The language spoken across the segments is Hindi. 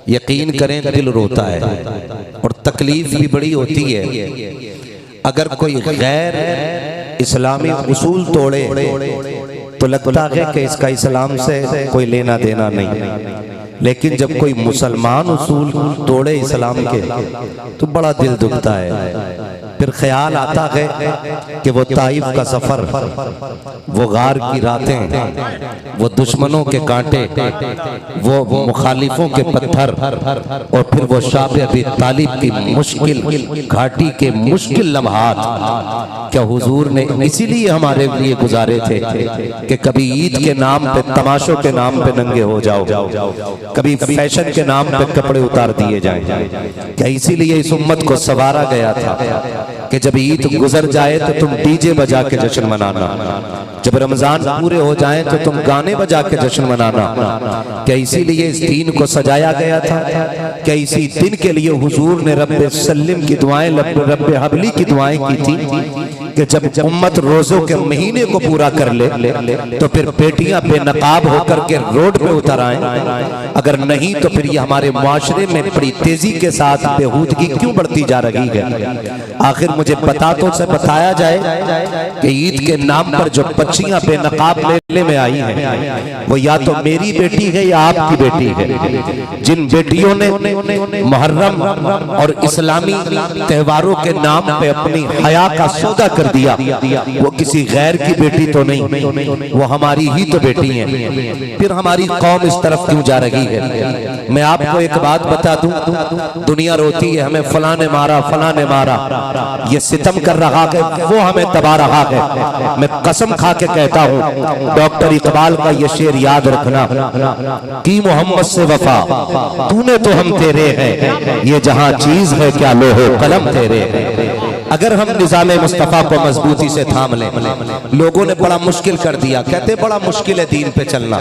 यकीन करें दिल रोता है और तकलीफ भी बड़ी होती है। अगर कोई गैर इस्लामी उसूल तोड़े तो लगता है कि इसका इस्लाम से कोई लेना देना नहीं, लेकिन जब कोई मुसलमान उसूल तोड़े इस्लाम के तो बड़ा दिल दुखता है। फिर ख्याल आता है कि वो ताइफ का सफर, वो गार की रातें, वो दुश्मनों के कांटे, वो मुखालिफों के पत्थर और फिर वो शाब अबी तालिब की मुश्किल घाटी के मुश्किल लम्हात, क्या हुजूर ने इसीलिए हमारे लिए गुजारे थे कि कभी ईद के नाम पे, तमाशों के नाम पे नंगे हो जाओ, कभी फैशन के नाम पे कपड़े उतार दिए जाएं? क्या इसीलिए इस उम्मत को सवारा गया था कि जब ईद गुजर जाए तो तुम डीजे बजा के जश्न मनाना, जब रमजान पूरे हो जाएं तो तुम गाने बजा के जश्न मनाना? क्या इसीलिए इस दीन को सजाया गया था? क्या इसी दिन के लिए हुजूर ने रब्बे सल्लिम की दुआएं, रब्बे हबली की दुआएं की थी कि जब उम्मत रोजों के महीने को पूरा कर ले तो फिर बेटियां बेनकाब होकर के रोड पे उतर आए? अगर नहीं तो फिर ये हमारे मुआशरे में बड़ी तेजी के साथ बेहूदगी क्यों बढ़ती जा रही है? आखिर मुझे बताया जाए कि ईद के नाम पर जो बच्चियां बेनकाब मेले में आई हैं वो या तो मेरी बेटी है या आपकी बेटी है। जिन बेटियों ने मुहर्रम और इस्लामी त्योहारों के नाम पे अपनी हया का सौदा कर दिया, वो किसी गैर की बेटी तो नहीं, वो हमारी ही तो बेटी है। फिर हमारी कौम इस तरफ क्यों जा रही है? मैं आपको एक बात बता दूं, दुनिया रोती है हमें फलां ने मारा, फलां ने मारा, ये सितम कर रहा है, वो हमें दबा रहा है। मैं कसम खा के कहता हूँ, डॉक्टर इकबाल का ये शेर याद रखना कि मोहम्मद से वफा तूने तो हम तेरे हैं, ये जहां चीज है क्या लोहो कलम तेरे है। अगर हम निज़ाम मुस्तफ़ा को मजबूती से थाम लें, लोगों ने बड़ा मुश्किल कर दिया, कहते बड़ा मुश्किल है दीन पे चलना,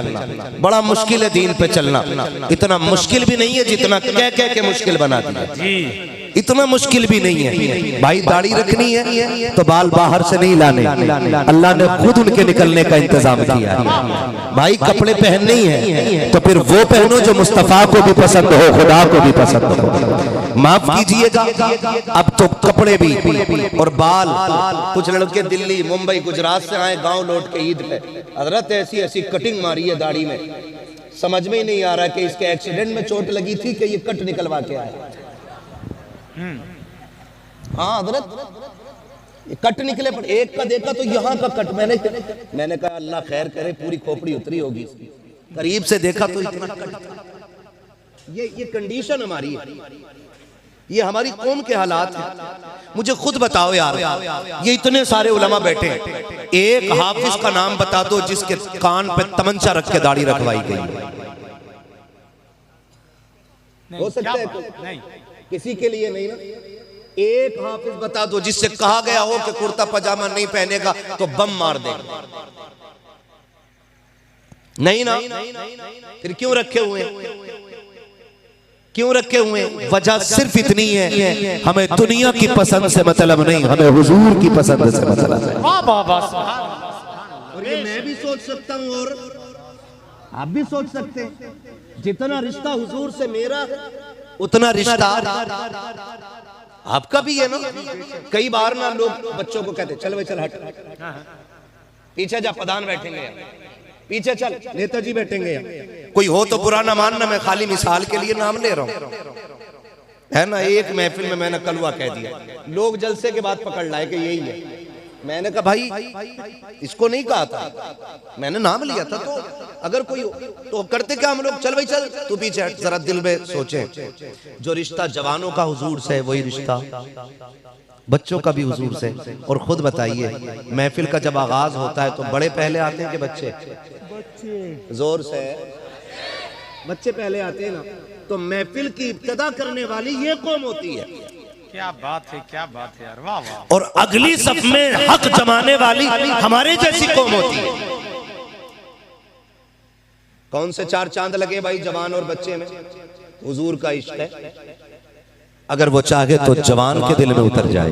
बड़ा मुश्किल है दीन पे चलना। इतना मुश्किल भी नहीं है जितना कह कह के मुश्किल बना दिया, इतना मुश्किल भी नहीं है। भाई दाढ़ी रखनी है तो बाल बाहर से नहीं लाने, अल्लाह ने खुद उनके निकलने का इंतजाम किया है। भाई कपड़े पहनने ही है तो फिर वो पहनो जो मुस्तफ़ा को भी पसंद हो, खुदा को भी पसंद हो। माफ कीजिएगा, अब तो कपड़े भी और बाल, कुछ लड़के दिल्ली, मुंबई, गुजरात से आए गांव लौट के ईद पे, हजरत ऐसी ऐसी कटिंग मारी है दाढ़ी में, समझ में ही नहीं आ रहा कि इसके एक्सीडेंट में चोट लगी थी कि ये कट निकलवा के आए। हाँ हजरत ये कट निकले, पर एक का देखा तो यहाँ का कट, मैंने कहा अल्लाह खैर करे, पूरी खोपड़ी उतरी होगी इसकी। करीब से देखा तो इतना कट। ये कंडीशन हमारी है, ये हमारी कौम के हालात हैं। मुझे खुद बताओ यार, ये इतने सारे उलमा बैठे हैं, एक हाफिज का नाम बता दो जिसके कान पे तमंचा रख के दाढ़ी रखवाई गई? हो सकता है नहीं, किसी के लिए नहीं ना। एक हाफिज बता दो जिससे कहा गया हो कि कुर्ता पजामा नहीं पहनेगा तो बम मार देगा? नहीं ना। फिर क्यों रखे हुए, क्यों रखे हुए? वजह सिर्फ इतनी है, हमें दुनिया की पसंद से मतलब नहीं, हमें हुजूर की पसंद से मतलब है। और ये मैं भी सोच सकता हूँ और आप भी सोच सकते हैं, जितना रिश्ता हुजूर से मेरा उतना रिश्ता आपका भी है ना। कई बार ना लोग बच्चों को कहते चल भाई चल हट, पीछे जा, प्रधान बैठेंगे, पीछे चल, नेताजी बैठेंगे। कोई हो तो बुरा ना मानना, मैं खाली मिसाल के लिए नाम ले रहा हूं, है ना। एक महफिल में मैंने कलवा कह दिया, लोग जलसे के बाद पकड़ लाए कि यही है। मैंने कहा भाई इसको नहीं कहा था, मैंने नाम लिया था। तो अगर कोई तो करते क्या हम लोग, चल भाई चल तू पीछे हट। जरा दिल में सोचे, जो रिश्ता जवानों का हुजूर से वही रिश्ता बच्चों का भी हुजूर से। और खुद बताइए, महफिल का जब आगाज होता है तो बड़े पहले आते हैं कि बच्चे? जोर से बच्चे पहले आते हैं ना। तो महफिल की इब्तिदा करने वाली ये कौम होती है। क्या बात है, क्या बात है यार, वाह वाह। और अगली सफ में हक जमाने वाली हमारे जैसी कौम होती है। कौन से चार चांद लगे भाई जवान और बच्चे में? हुजूर का इश्क है। अगर वो चाहे तो जवान के दिल में उतर जाए,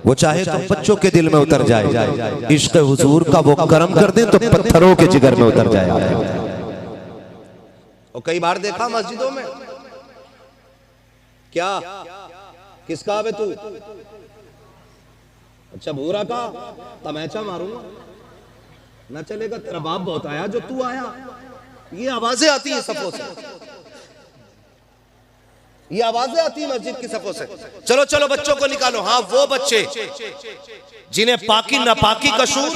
वो चाहे तो बच्चों के दिल में उतर जाए। इश्क हुजूर का वो करम कर दे तो पत्थरों के जिगर में उतर जाए। और कई बार देखा मस्जिदों में क्या किसका बे तू? अच्छा भूरा का तमैचा मारूंगा ना चलेगा। तेरा बाप बहुत आया जो तू आया। ये आवाजें आती है सफों से, ये आवाजें आती है मस्जिद की सफों से। चलो चलो बच्चों को निकालो। हाँ वो बच्चे जिन्हें पाकी नापाकी का शूर,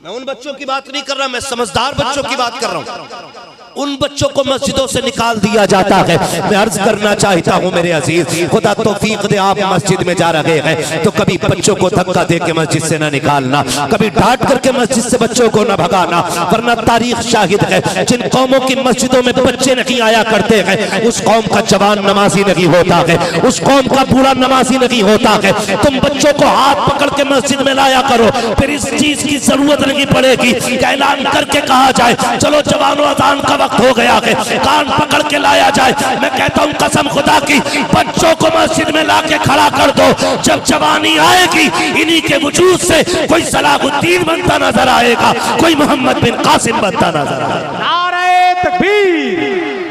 मैं उन बच्चों की बात नहीं कर रहा, मैं समझदार बच्चों की बात कर रहा हूं। उन बच्चों को मस्जिदों से निकाल दिया जाता है। मैं अर्ज करना चाहता हूं मेरे अजीज, खुदा तौफीक दे, आप मस्जिद में जा रहे हैं तो कभी बच्चों को धक्का दे के मस्जिद से ना निकालना, कभी डांट करके मस्जिद से बच्चों को ना भगाना, वरना तारीख शाहिद है जिन कौमों की मस्जिदों में बच्चे नहीं आया करते हैं उस कौम का जवान नमाजी नहीं होता है, उस कौम का बूढ़ा नमाजी नहीं होता है। तुम बच्चों को हाथ पकड़ के मस्जिद में लाया करो, फिर इस चीज की जरूरत नहीं पड़ेगी कि ऐलान करके कहा जाए चलो जवानों अजान का वक्त हो गया है, कान पकड़ के लाया जाए। मैं कहता हूं कसम खुदा की, बच्चों को मस्जिद में लाके खड़ा कर दो। जब जवानी आएगी इन्हीं के वजूद से कोई सलाहुद्दीन बनता नजर आएगा, कोई मोहम्मद बिन कासिम बनता नजर आएगा। नारे तकबीर,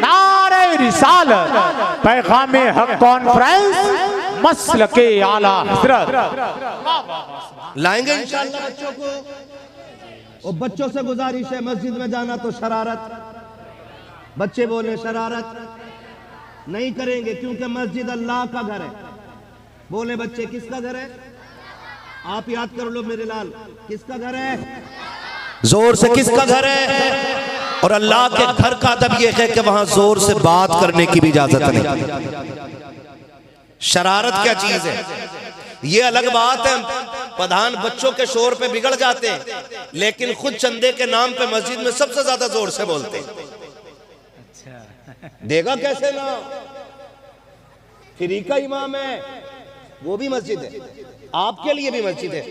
नारे रिसालत, पैगामे हक कॉन्फ्रेंस, मसलके आला हजरत। लाएंगे इंशाअल्लाह बच्चों को। और बच्चों से गुजारिश है, मस्जिद में जाना तो शरारत, बच्चे बोले शरारत नहीं करेंगे क्योंकि मस्जिद अल्लाह का घर है। बोले बच्चे किसका घर है? आप याद कर लो मेरे लाल, किसका घर है? जोर से किसका घर है? और अल्लाह के घर का अदब यह है कि वहां जोर से बात करने की भी इजाजत नहीं। शरारत क्या चीज है ये अलग बात है। प्रधान बच्चों के शोर पे बिगड़ जाते हैं, लेकिन खुद चंदे के नाम पे मस्जिद में सबसे ज्यादा जोर से बोलते हैं। देगा कैसे ना, फ्री का इमाम है, वो भी मस्जिद है, आपके लिए भी मस्जिद है,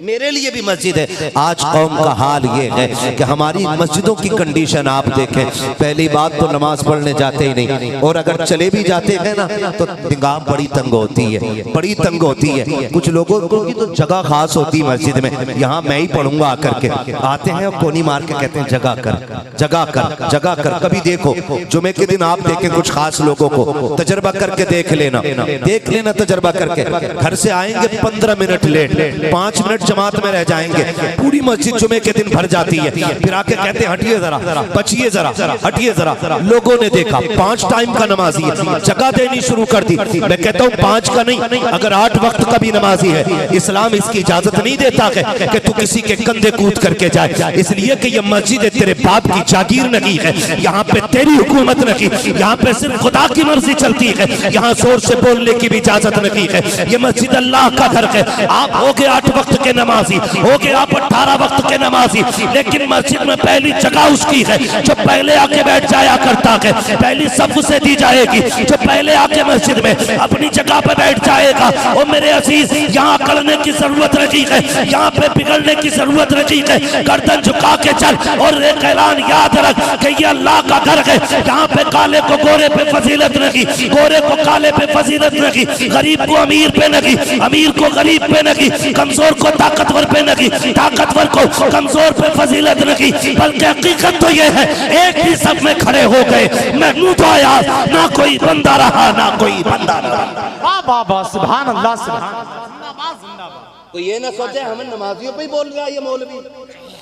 मेरे लिए भी मस्जिद है। आज कौम का हाल ये है कि हमारी मस्जिदों की कंडीशन आप देखें। पहली बात तो नमाज पढ़ने जाते ही नहीं, और अगर चले भी जाते हैं ना तो निगाह बड़ी तंग होती है, बड़ी तंग होती है। कुछ लोगों की तो जगह खास होती है मस्जिद में, यहाँ मैं ही पढ़ूंगा आकर के। आते हैं और कोनी मार के कहते हैं जगह कर, जगह कर, जगह कर। कभी देखो जुमे के दिन आप देखें कुछ खास लोगों को, तजर्बा करके देख लेना, देख लेना तजर्बा करके। घर से आएंगे 15 मिनट लेट, 5 मिनट जमात में रह जाएंगे, पूरी मस्जिद जुमे के दिन भर जाती है। फिर आके कहते हैं हटिए जरा, बचिए जरा, हटिए जरा। लोगों ने देखा 5 टाइम का नमाजी है, जगह देनी शुरू कर दी। मैं कहता हूँ 5 का नहीं, अगर 8 वक्त का भी नमाजी है, इस्लाम इसकी इजाजत नहीं देता है कि तू किसी के कंधे कूद करके जाए, इसलिए कि ये मस्जिद तेरे बाप की जागीर नहीं है। यहाँ पे तेरी हुकूमत नहीं, यहाँ पे सिर्फ खुदा की मर्जी चलती है, यहाँ जोर से बोलने की भी इजाजत नहीं है। ये मस्जिद अल्लाह का घर है। आप हो गए 8 वक्त के नमाजी, हो गए आप 18 वक्त के नमाजी, लेकिन मस्जिद में पहली जगह उसकी है जो पहले आके बैठ जाया करता है। पहली सफ उसे दी जाएगी जो पहले आके मस्जिद में अपनी जगह पे बैठ जाएगा। और मेरे अजीज, यहाँ अकड़ने की जरूरत नहीं है, यहाँ पे बिगड़ने की जरूरत नहीं है। गर्दन झुका के चल और एक ऐलान याद रख कि ये अल्लाह का घर है। यहाँ पे काले को गोरे पे फजीलत नहीं, गोरे को काले पे फजीलत नहीं, गरीब को अमीर पे नहीं, अमीर को गरीब पे नहीं, कमजोर को ताकतवर पे नहीं, ताकतवर को कमजोर पे फजीलत नहीं। बल्कि हकीकत तो यह है एक ही सब में खड़े हो गए। महमूद आया, ना कोई बंदा रहा, ना कोई बंदा रहा। वाह वाह वाह, सुभान अल्लाह, सुभान अल्लाह। तो ये ना सोचे हमें नमाजियों पे ही बोल रहा है ये मौलवी।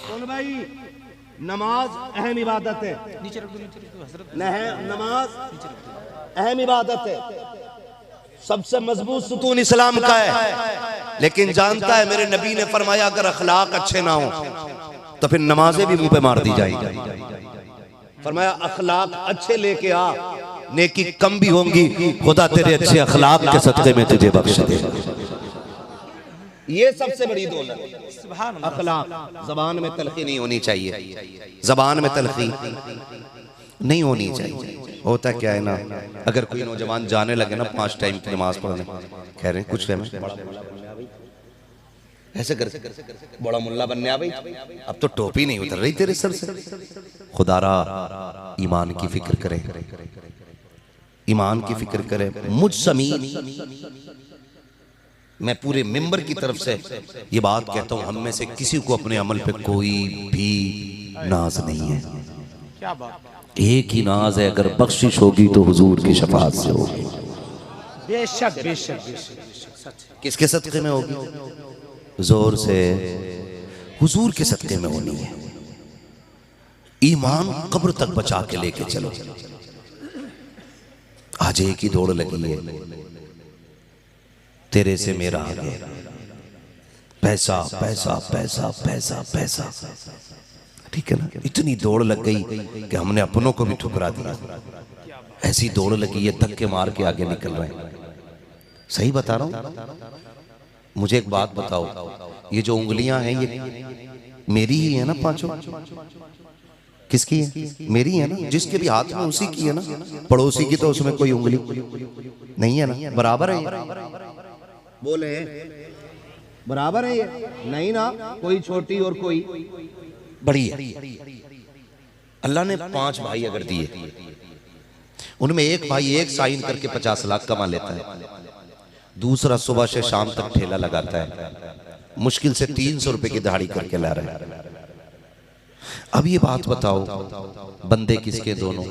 कौन भाई? नमाज अहम इबादत है, नमाज अहम इबादत है, सबसे मजबूत सुतून इस्लाम का है। लेकिन जानता है मेरे नबी ने फरमाया अगर अखलाक अच्छे ना हो तो फिर नमाजें भी मुंह पे मार दी जाएगी। फरमाया अखलाक अच्छे लेके आ, नेकी कम भी होंगी, खुदा तेरे अच्छे अखलाक के सदक़े में तुझे बख्श देगा। ये सबसे बड़ी दौलत अखलाक। जबान में तलखी नहीं होनी चाहिए, जबान में तलखी नहीं होनी चाहिए। होता क्या है ना, अगर कोई नौजवान जाने लगे ना 5 टाइम की नमाज पढ़ने, कह रहे हैं कुछ ऐसे कर बड़ा मुल्ला बनने आ भाई, अब तो टोपी नहीं उतर रही तेरे सर से। खुदारा ईमान की फिक्र करे, ईमान की फिक्र करे। मुझ समीन मैं पूरे मिंबर की तरफ से ये बात कहता हूँ, हम में से किसी को अपने अमल पे कोई भी नाज नहीं है। क्या बात, एक ही नाज है, अगर बख्शिश होगी तो हुजूर की शफाअत से होगी। बेशक बेशक बेशक सच। किसके सदक़े में होगी? जोर से हुजूर के सदक़े में होनी है। ईमान कब्र तक बचा के लेके चलो। आज एक ही दौड़ लगी है, तेरे से मेरा आगे, पैसा पैसा पैसा पैसा पैसा, ठीक है ना? इतनी दौड़ लग गई कि हमने अपनों को भी ठुकरा दिया। ऐसी दौड़ लगी है, धक्के मार के आगे निकल रहे हैं। सही बता रहा हूं? मुझे एक बात बताओ, ये जो उंगलियां हैं ये मेरी ही है ना? पांचों किसकी है? मेरी है ना? जिसके भी हाथ में उसी की है ना? पड़ोसी की तो उसमें कोई उंगली नहीं है ना? बराबर है ये? बोले बराबर है ये? नहीं ना, कोई छोटी और कोई बड़ी है। अल्लाह ने 5 भाई अगर दिए, उनमें एक भाई एक साइन करके 50 लाख कमा लेता है, दूसरा सुबह से शाम तक ठेला लगाता है, मुश्किल से 300 रुपए की दिहाड़ी करके ला रहा है। अब ये बात बताओ, बंदे किसके दोनों?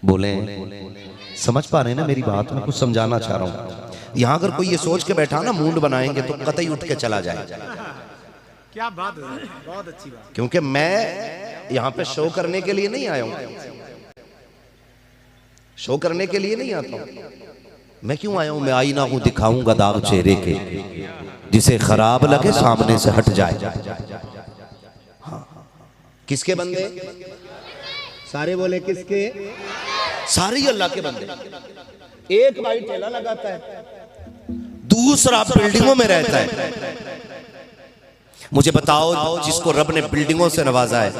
बोले समझ पा रहे हैं ना मेरी बात? मैं कुछ समझाना चाह रहा हूं। यहां अगर कोई ये सोच के बैठा ना मूड बनाएंगे तो कतई उठ के चला जाए। क्या बात है, बहुत अच्छी बात। क्योंकि मैं यहां पे शो करने के लिए नहीं आया हूं, शो करने के लिए नहीं आता हूं। मैं क्यों आया हूं? मैं आईना हूं, दिखाऊंगा दाग चेहरे के, जिसे खराब लगे सामने से हट जाए। हाँ। किसके बंदे? सारे बोले किसके? सारे अल्लाह के बंदे। एक भाई ठेला लगाता है, दूसरा बिल्डिंगों में रहता है। मुझे बताओ, जिसको रब ने बिल्डिंगों से नवाजा है,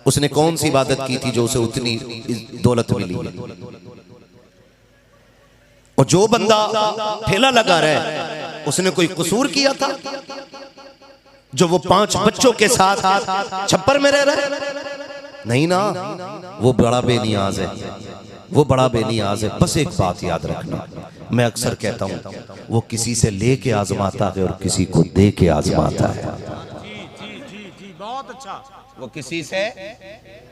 उसने कौन सी इबादत की थी जो उसे उतनी दौलत मिली है? और जो बंदा ठेला लगा रहा है, उसने कोई कसूर किया था जो वो 5 बच्चों के साथ छप्पर में रह रहा है? नहीं ना, वो बड़ा बेनियाज है, वो बड़ा बेनियाज है। बस एक बात याद रखना, मैं अक्सर कहता हूं, वो किसी से लेके आजमाता है और किसी को दे के आजमाता है। जी बहुत अच्छा। वो किसी से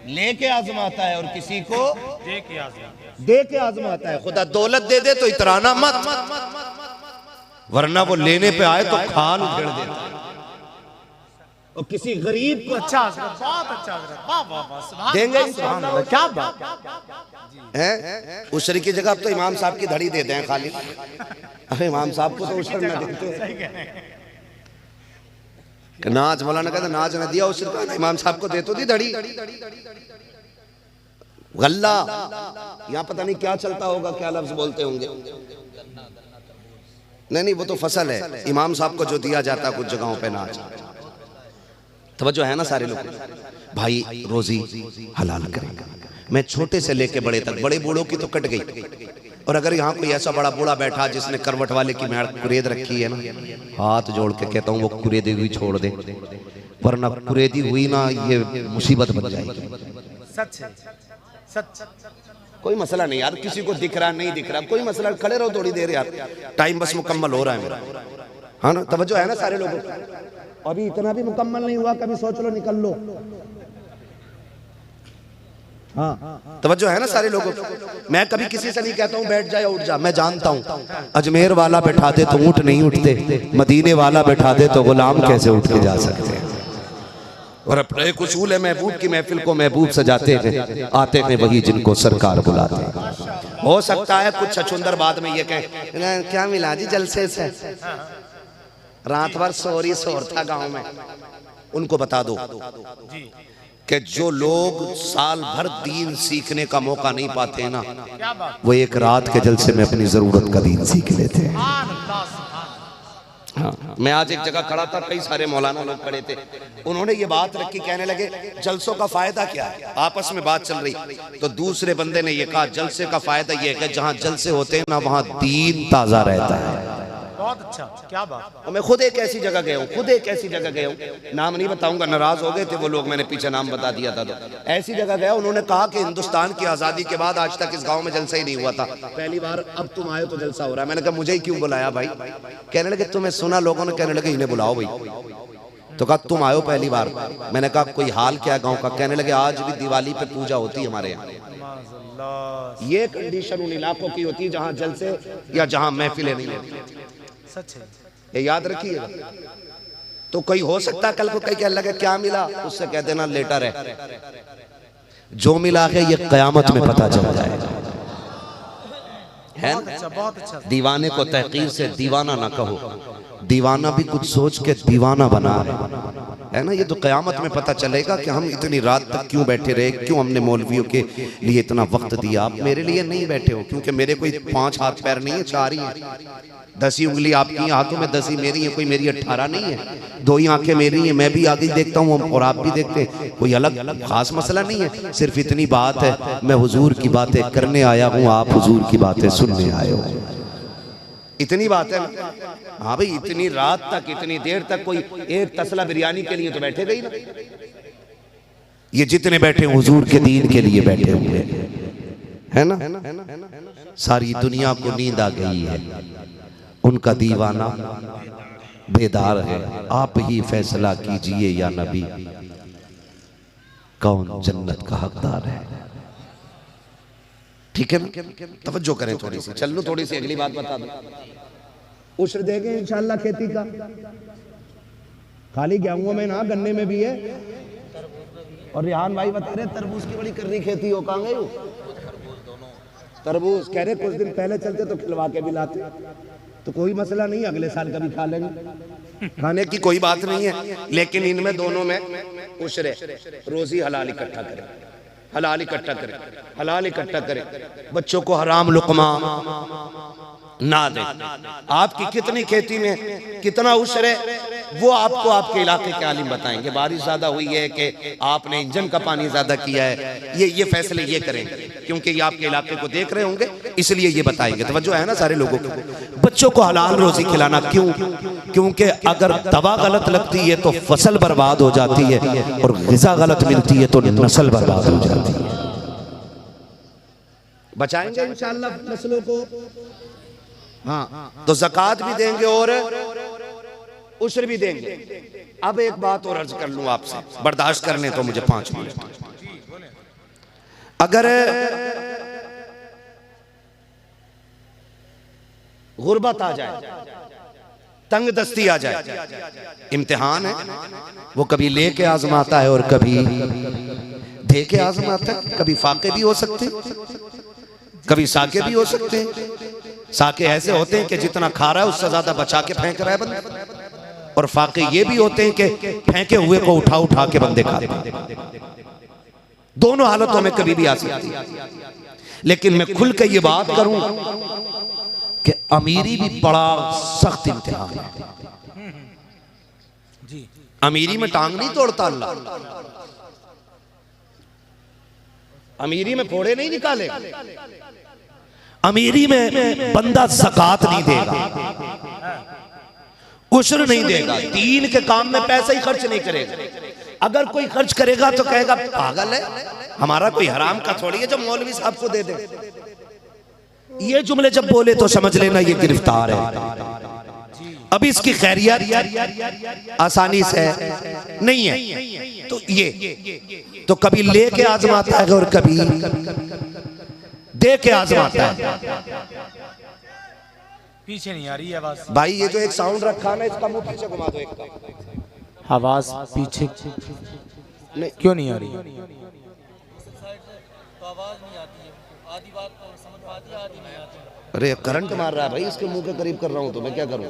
लेके आजमाता है और किसी को दे के आजमाता है। खुदा दौलत दे दे तो इतराना मत, वरना वो लेने पे आए तो खाल उधेड़ देता है। और किसी गरीब को अच्छा, बहुत अच्छा, वाह वाह वाह, सुभान देंगे। अल्लाह, क्या बात है? उशरी की जगह अब तो इमाम साहब की धड़ी देते हैं खाली। अरे इमाम साहब को तो उशर न देते। नाच मौलाना कहता नाच न दिया उशर का, इमाम साहब को दे तो दी धड़ी। गल्ला यहाँ पता नहीं क्या चलता होगा, क्या लफ्ज बोलते होंगे। नहीं, वो तो फसल है। इमाम साहब को जो दिया जाता कुछ जगहों पे नाच। तवज्जो है ना सारे लोग? भाई रोजी हलाल करेगा। मैं छोटे से लेके बड़े तक, बड़े बूढ़ों की तो कट गई। और अगर यहाँ कोई ऐसा बड़ा बूढ़ा बैठा जिसने करवट वाले की मेड़ कुरेद रखी है ना, हाथ जोड़ के कहता हूँ वो कुरेदी हुई छोड़ दे, वरना कुरेदी हुई ना ये मुसीबत बन जाएगी। सच है, सच। कोई मसला नहीं यार, किसी को दिख रहा नहीं दिख रहा कोई मसला, खड़े रहो थोड़ी देर यार, टाइम बस मुकम्मल हो रहा है मेरा। हाँ ना, तवज्जो है ना सारे लोगों? अभी इतना भी मुकम्मल नहीं हुआ, कभी सोच लो निकल लो। हाँ, तवज्जो है ना सारे लोगों? मैं कभी किसी से नहीं कहता हूँ बैठ जाए उठ जा। मैं जानता हूँ अजमेर वाला बैठा दे तो ऊँट नहीं उठते, मदीने वाला बैठा दे तो गुलाम कैसे उठ के जा सकते हैं। और अपने एक उसूल है, महबूब की महफिल को महबूब सजाते हैं, आते हैं वही जिनको सरकार बुलाते हैं। हो सकता है कुछ छछुंदर बाद में ये कहें क्या मिला जी जलसे से, रात भर शोर था गांव में। उनको बता दो कि जो लोग साल भर दीन सीखने का मौका नहीं पाते हैं ना, वो एक रात के जलसे में अपनी जरूरत का दीन सीख लेते हैं। हाँ, मैं आज एक जगह खड़ा था, कई सारे मौलाना लोग खड़े थे, उन्होंने ये बात रखी, कहने लगे जलसों का फायदा क्या है? आपस में बात चल रही तो दूसरे बंदे ने ये कहा जलसे का फायदा ये है कि जहाँ जलसे होते हैं ना वहाँ दीन ताजा रहता है। बहुत अच्छा, क्या बात। मैं खुद एक ऐसी जगह गया हूँ, नाम नहीं बताऊंगा, नाराज हो गए थे वो लोग, मैंने पीछे नाम बता दिया था। तो ऐसी जगह गया, उन्होंने कहा कि हिंदुस्तान की आजादी के बाद आज तक इस गांव में जलसा ही नहीं हुआ था, पहली बार अब तुम आए तो जलसा हो रहा है। मैंने कहा मुझे ही क्यों बुलाया भाई? कहने लगे तुम्हें सुना लोगों ने, कहने लगे इन्हें बुलाओ भाई। तो कहा तुम आयो पहली बार। मैंने कहा कोई हाल क्या गाँव का? कहने लगे आज भी दिवाली पे पूजा होती है हमारे यहाँ। माज़अल्लाह। ये कंडीशन उन इलाकों की होती है जहां जलसे या जहां महफिलें नहीं होती। सच है। ये याद रखिएगा। तो कोई हो सकता है कल को कहीं कहने लगे क्या मिला, उससे कह देना लेटर है, जो मिला है ये कयामत में पता चल जाएगा। है बहुत अच्छा, बहुत अच्छा। दीवाने को तहकीर से दीवाना ना कहो, दीवाना भी कुछ सोच के दीवाना बना है ना। ये तो कयामत में पता चलेगा कि हम इतनी रात तक क्यों बैठे रहे, क्यों हमने मौलवियों के लिए इतना वक्त दिया। आप मेरे लिए नहीं बैठे हो, क्योंकि मेरे कोई 5 हाथ पैर नहीं है, 4 ही है। 10 ही उंगली आपकी हाथों में, 10 ही मेरी है, कोई मेरी 18 नहीं है। 2 ही आंखें मेरी हैं, मैं भी आगे देखता हूँ और आप भी देखते हैं। कोई अलग खास मसला नहीं है, सिर्फ इतनी बात है मैं हुजूर की बातें करने आया हूँ, आप हुजूर की बातें सुनने आए हो, इतनी बात है ना। हाँ भाई, इतनी रात तक, इतनी देर तक कोई एक तसला बिरयानी के लिए तो बैठेगा ही ना। ये जितने बैठे हुजूर के दीन के लिए बैठे हुए है ना। सारी दुनिया को नींद आ गई है, उनका दीवाना बेदार है। आप ही फैसला कीजिए या नबी, कौन जन्नत का हकदार है। ठीक है ना, तवज्जो करें थोड़ी सी। चल लो थोड़ी सी अगली बात बता दो। उश्र देंगे इंशाल्लाह खेती का, खाली गेहूं में ना, गन्ने में भी है। और रिहान भाई बता रहे तरबूज की बड़ी कर रही खेती हो, कहाँ गए हो? तरबूज कह रहे कुछ दिन पहले चलते तो खिलवा के भी लाते, तो कोई मसला नहीं, अगले साल कभी खा लेंगे, खाने की कोई बात नहीं है। लेकिन इनमें दोनों में उश्र, रोजी हलाल इकट्ठा करें, हलाल इकट्ठा करें, हलाल इकट्ठा करें। बच्चों को हराम लुकमा ना दे। आपकी कितनी खेती में कितना उश्र है वो आपको आपके इलाके के आलिम बताएंगे। बारिश ज्यादा हुई है कि आपने इंजन का पानी ज्यादा किया है, ये फैसले ये करेंगे, क्योंकि ये आपके इलाके को देख रहे होंगे, इसलिए ये बताएंगे। तवज्जो है ना सारे लोगों को। बच्चों को हलाल रोजी खिलाना क्यों? क्योंकि अगर दवा गलत लगती है तो फसल बर्बाद हो जाती है, और ग़िज़ा गलत मिलती है तो नस्ल बर्बाद हो जाती है। बचाएंगे इंशाअल्लाह नस्लों को। हाँ, तो ज़कात भी देंगे और उश्र भी देंगे। अब एक बात और अर्ज कर लूं आपसे, बर्दाश्त करने तो मुझे 5 मिनट। अगर गुर्बत आ जाए, तंग दस्ती आ जाए, इम्तिहान है, वो कभी लेके आजमाता है और कभी दे के आजमाता है। कभी फाके भी हो सकते, कभी साके भी हो सकते हैं। साके ऐसे होते हैं कि जितना खा रहा है उससे ज्यादा बचा के फेंक रहा है बंदा, और फाके ये भी होते हैं कि फेंके हुए को उठा उठा के बंदे खाते हैं। दोनों हालतों में कभी भी आ सकती है। लेकिन मैं खुल के ये बात करूं कि अमीरी भी बड़ा सख्त इम्तिहान है। अमीरी में टांग नहीं तोड़ता अल्लाह, अमीरी में फोड़े नहीं निकाले, अमीरी में बंदा ज़कात नहीं देगा, उश्र नहीं देगा, दीन के काम में पैसा ही खर्च नहीं करेगा। अगर कोई खर्च करेगा तो कहेगा पागल है, हमारा कोई हराम का थोड़ी है जो मौलवी साहब को दे दे। ये जुमले जब बोले तो समझ लेना ये गिरफ्तार है। अब इसकी खैरियत आसानी से नहीं है। तो ये तो कभी लेके आजमाता है और कभी दे के आजमाता है। पीछे नहीं आ रही आवाज भाई, ये जो एक साउंड रखा ना, इसका मुंह पीछे घुमा दो। एक आवाज पीछे नहीं, क्यों नहीं आ रही? अरे करंट मार रहा है भाई, इसके मुंह के करीब कर रहा हूं तो मैं क्या करूं?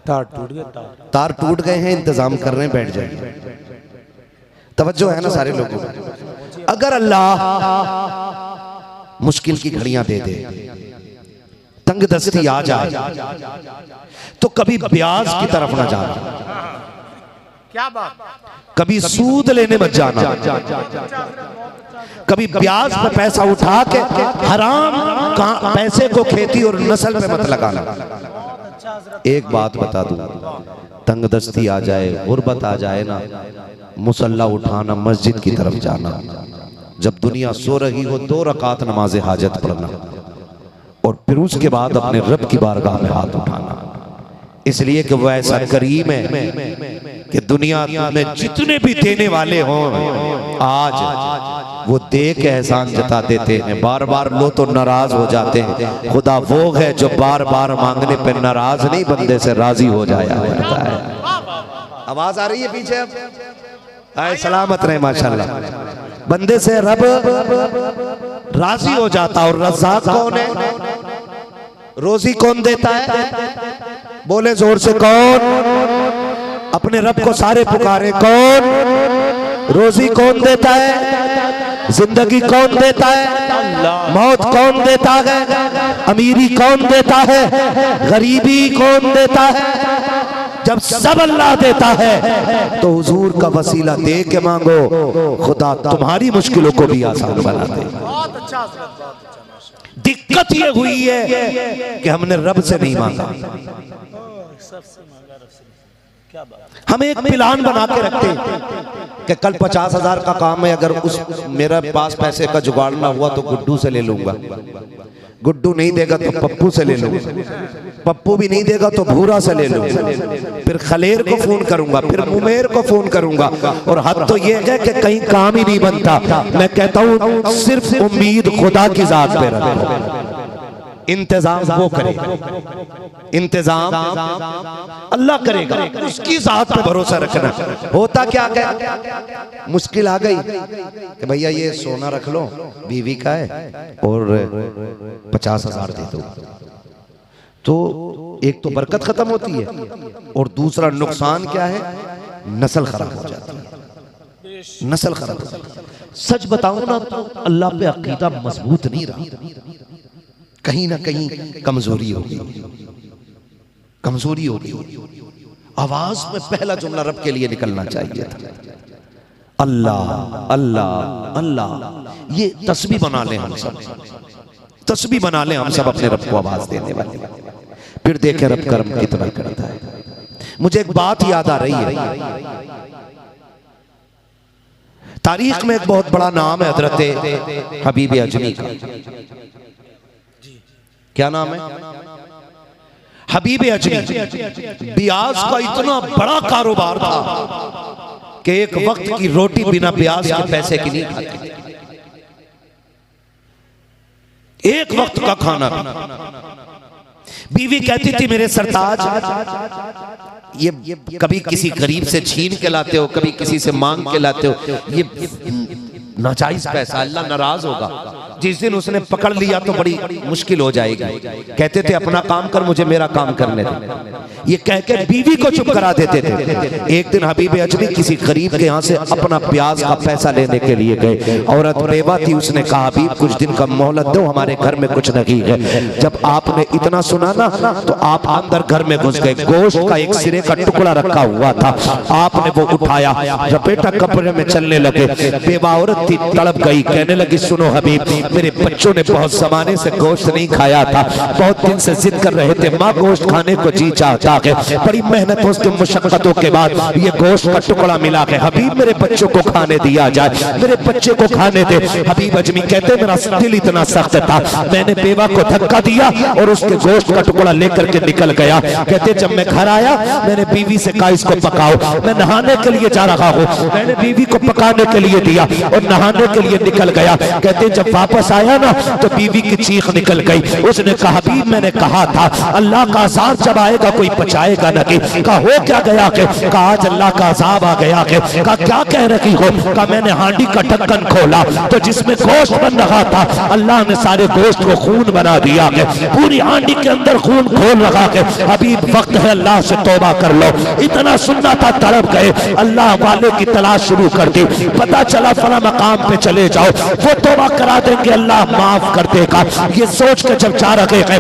तार टूट गया, तार टूट गए हैं, इंतजाम कर रहे हैं, बैठ जाए। तवज्जो है ना सारे लोगों को। अगर अल्लाह मुश्किल की घड़ियां दे दे, तंग दस्ती आ जाए, तो कभी ब्याज की तरफ ना जाना, क्या बात, कभी सूद लेने मत जाना, कभी ब्याज पे पैसा उठा के हराम पैसे को खेती और नस्ल में मत लगाना। एक बात बता दूं, तंग दस्ती आ जाए, गुर्बत आ जाए ना, मुसल्ला उठाना, मस्जिद की तरफ जाना, जब दुनिया सो रही हो 2 रकात नमाज हाजत पढ़ना, और फिर उसके बाद अपने रब की बारगाह में हाथ उठाना। इसलिए कि वो ऐसा करीम है कि दुनिया में जितने भी देने वाले हों आज वो दे के एहसान जता देते हैं, बार बार लो तो नाराज हो जाते हैं। खुदा वो है जो बार बार मांगने पे नाराज नहीं, बंदे से राजी हो जाया करता है। आवाज आ रही है पीछे? अब आए सलामत रहे माशाल्लाह। बंदे से रब राजी हो जाता। और रज़्ज़ाक़ कौन है? रोजी कौन देता है? बोले जोर से कौन? अपने रब को सारे पुकारे कौन? रोजी कौन देता है? जिंदगी कौन देता है? मौत कौन देता है? अमीरी कौन देता है? गरीबी कौन देता है? जब सब अल्लाह देता है तो हुजूर का वसीला दे के मांगो, खुदा तुम्हारी मुश्किलों को भी आसान बना दे। बहुत अच्छा हजरत, बहुत अच्छा। दिक्कत ये हुई है कि हमने रब से नहीं मांगा। क्या बात? हम एक प्लान बना के रखते हैं कि कल 50,000 का काम है, अगर उस मेरे पास पैसे का जुगाड़ ना हुआ तो गुड्डू से ले लूंगा, गुड्डू नहीं देगा तो पप्पू से ले लूंगा, पप्पू भी नहीं देगा तो भूरा से ले लूंगा, फिर खलेर को फोन करूंगा, फिर मुमेर को फोन करूंगा। और हद तो ये है कि कहीं काम ही नहीं बनता। मैं कहता हूं सिर्फ उम्मीद खुदा की जात पे रखो, इंतजाम वो करेगा, इंतजाम अल्लाह करेगा, उसकी जात पे भरोसा रखना। होता क्या क्या मुश्किल आ गई कि भैया ये सोना रख लो, बीवी का है और 50,000 दे दो, तो एक तो बरकत खत्म होती है और दूसरा नुकसान क्या है? नस्ल खराब हो जाती है, नस्ल खराब हो जाती है। सच बताऊं ना तो अल्लाह पे अकीदा मजबूत नहीं रहा, कहीं ना कहीं कमजोरी होगी, कमजोरी होगी। आवाज में पहला जुमला रब के लिए निकलना चाहिए था, अल्लाह अल्लाह अल्लाह। ये तस्बीह बना लें हम सब, तस्बीह बना लें हम सब अपने रब को आवाज देने वाले, फिर देखें रब कर्म कितना करता है। मुझे एक बात याद आ रही है, तारीख में एक बहुत बड़ा नाम है हजरत हबीब अजमी का। क्या नाम है? हबीब अजमी। ब्याज का इतना बड़ा कारोबार था कि एक वक्त की रोटी बिना ब्याज के पैसे की नहीं खाते, एक वक्त का खाना। बीवी कहती थी मेरे सरताज ये कभी किसी गरीब से छीन के लाते हो, कभी किसी से मांग के लाते हो, ये नाजायज पैसा, अल्लाह नाराज होगा। जिस दिन उसने पकड़ लिया तो बड़ी मुश्किल हो जाएगी। कहते थे अपना काम कर, मुझे मेरा काम करने दे। ये कह के बीवी को चुप करा देते थे। एक दिन हबीब अजमी किसी गरीब के यहाँ से अपना ब्याज का पैसा लेने के लिए गए। औरत बेवा थी, उसने कहा हबीब कुछ दिन का मोहलत दो, हमारे घर में कुछ नहीं है। जब आपने इतना सुना ना तो आप अंदर घर में घुस गए। गोश्त का एक सिरे का टुकड़ा रखा हुआ था, आपने वो उठाया, लपेटा कपड़े में चलने लगे। बेवा औरत थी, तड़प गई, कहने लगी सुनो हबीब, मेरे बच्चों ने बहुत जमाने से गोश्त नहीं खाया था, बहुत दिन से जिद कर रहे थे, माँ गोश्त खाने को जी चाहता है। बड़ी मेहनतों के मुशक्कतों के बाद ये गोश्त का टुकड़ा मिला है। हबीब मेरे बच्चों को खाने दिया जाए, मेरे बच्चे को खाने दे। हबीब अजमी कहते मेरा दिल इतना सख्त था, मैंने बेवा को धक्का दिया और उसके गोश्त का टुकड़ा लेकर के निकल गया। कहते जब मैं घर आया मैंने बीवी से कहा इसको पकाओ, मैं नहाने के लिए जा रहा हूँ, मैंने बीवी को पकाने के लिए दिया और नहाने के लिए निकल गया। कहते जब वापस आया ना तो बीवी की चीख निकल गई। उसने कहा हबीब मैंने कहा था अल्लाह का अज़ाब जब आएगा कोई बचाएगा नहीं। कहा हो क्या गया के? कहा आज अल्लाह का अज़ाब आ गया के। कहा क्या कह रही हो? कहा मैंने हांडी का ढक्कन खोला तो जिसमें गोश्त बन रहा था अल्लाह ने सारे गोश्त को खून बना दिया के, पूरी हांडी के अंदर खून खोल रखा के। हबीब वक्त है अल्लाह से तौबा कर लो। इतना सुनना था, तड़प गए, अल्लाह वाले की तलाश शुरू कर दी। पता चला फला मकाम पे चले जाओ, वो तौबा करा देंगे, अल्लाह माफ कर देगा। ये सोच कर जब जा रहे हैं,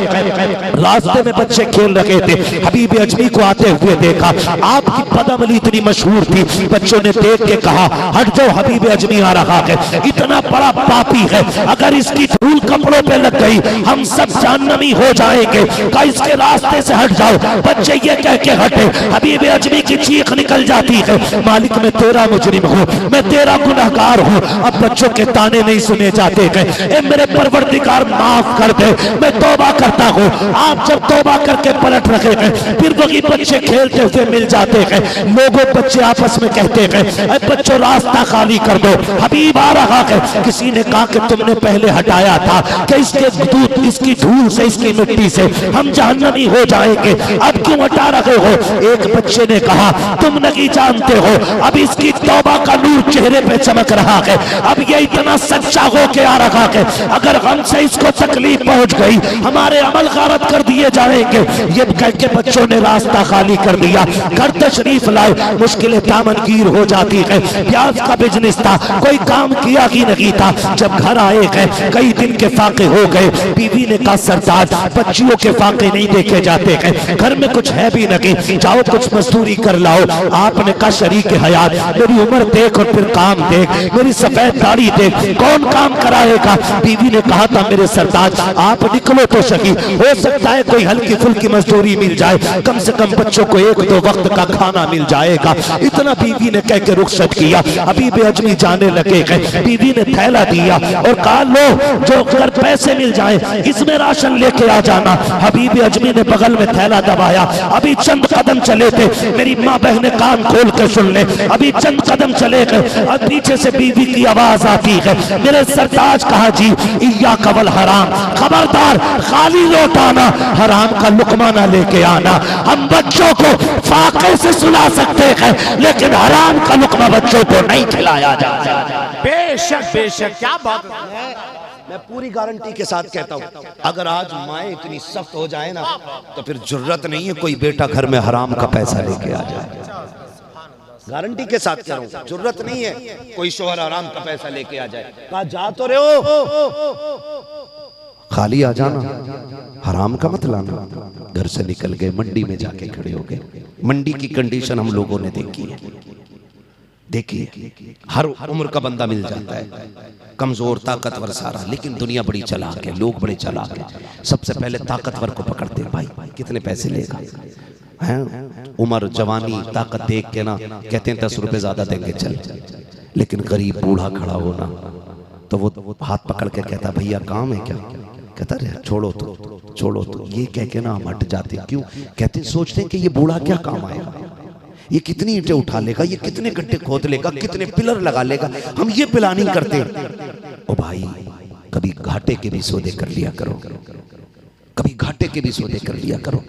रास्ते में बच्चे खेल रहे थे, हबीब अजमी को आते हुए देखा। आपकी बदअमली इतनी मशहूर थी, बच्चों ने देख के कहा हट जाओ, हबीब अजमी आ रहा है, इतना बड़ा पापी है, अगर इसकी धूल कपड़ों पे लग गई हम सब जहन्नमी हो जाएंगे, का इसके रास्ते से हट जाओ। बच्चे ये कह के हटे, हबीब अजमी की चीख निकल जाती है, मालिक मैं तेरा मुजरिम हूँ, मैं तेरा गुनहगार हूँ। अब बच्चों के ताने नहीं सुने जाते हैं, ए मेरे परवरदिगार माफ कर दे, मैं तौबा करता हूँ। आप जब तौबा करके पलट रहे हैं, फिर वही बच्चे खेलते हुए मिल जाते हैं। लोगों बच्चे आपस में कहते हैं बच्चों रास्ता खाली कर दो, हबीब आ रहा है। किसी ने कहा कि तुमने पहले हटाया था कि इसके दूध, इसकी धूल से, इसकी मिट्टी से हम जहन्नमी हो जाएंगे, अब क्यों हटा रहे हो? एक बच्चे ने कहा तुम नहीं जानते हो, अब इसकी तौबा का नूर चेहरे पे चमक रहा है, अब ये इतना सच्चा हो के आ रहा है, अगर हमसे इसको तकलीफ पहुंच गई हमारे अमल गारत कर दिए जाएंगे। ये कह के बच्चों ने रास्ता खाली कर दिया, घर तशरीफ लाए, मुश्किलें दामनगीर हो जाती है। प्याज का बिजनेस था, कोई काम किया ही नहीं था। जब घर आए गए, कई दिन के फाके हो गए। बीवी ने कहा सरदार बच्चियों के फाके नहीं देखे जाते हैं, घर में कुछ है भी नहीं, जाओ कुछ मजदूरी कर लाओ। आपने कहा शरीक हयात मेरी उम्र देख और फिर काम देख, मेरी सफेद दाढ़ी देख, कौन काम कराएगा? बीवी ने कहा था मेरे सरदार आप निकलो तो सही, हो सकता है कोई हल्की फुल्की मजदूरी मिल जाए, कम से कम बच्चों को एक दो वक्त का खाना मिल जाएगा। इतना बीवी ने कह के रुखसत किया। हबीब अजमी जाने लगे गए, बीवी ने थैला दिया और कहा लो जो अगर पैसे मिल जाए इसमें राशन लेके आ जाना। हबीब अजमी ने बगल में थैला दबाया, अभी चंद कदम चले थे, मेरी माँ बहने कान खोल के सुन ले, अभी चंद कदम चले गए और पीछे से बीवी की आवाज आती है मेरे सरताज कहा जी इया कवल हराम, खबरदार खाली लौटाना, हराम का लुकमा ना लेके आना। हम बच्चों को फाके से सुला सकते हैं लेकिन हराम का लुकमा बच्चों को नहीं खिलाया जाता। बेशक बेशक, क्या बात है। मैं पूरी गारंटी के साथ कहता हूँ अगर आज माएँ इतनी सख्त हो जाए ना तो फिर जरूरत नहीं है कोई बेटा घर में हराम का पैसा लेके आ जाए। गारंटी के साथ कह रहा हूँ, जरूरत नहीं है कोई शोहर हराम का पैसा लेके आ जाए। कहा जा तो रहे हो, खाली आ जाना, हराम का मत लाना। घर से निकल गए, मंडी में जाके खड़े हो गए। मंडी की कंडीशन हम लोगों ने देखी है, देखिए हर उम्र का बंदा मिल जाता है, कमजोर ताकतवर सारा, लेकिन दुनिया बड़ी चालाक है, लोग बड़े चालाक हैं। सबसे पहले ताकतवर को पकड़ते हैं, भाई कितने पैसे लेगा हैं, उम्र जवानी ताकत देख के ना कहते हैं 10 रुपए ज्यादा देंगे चल, लेकिन गरीब बूढ़ा खड़ा होना तो वो हाथ पकड़ के कहता भैया काम है क्या? कहता रे छोड़ो तो, ये कह के ना हम हट जाते। क्यों? कहते सोचते हैं कि ये बूढ़ा क्या काम आएगा, ये कितनी ईंटें उठा लेगा, ये कितने गड्ढे खोद लेगा, कितने पिलर लगा लेगा, हम ये प्लानिंग करते हैं। ओ भाई कभी घाटे के भी सौदे कर लिया करो, कभी घाटे के भी सौदे कर लिया करो।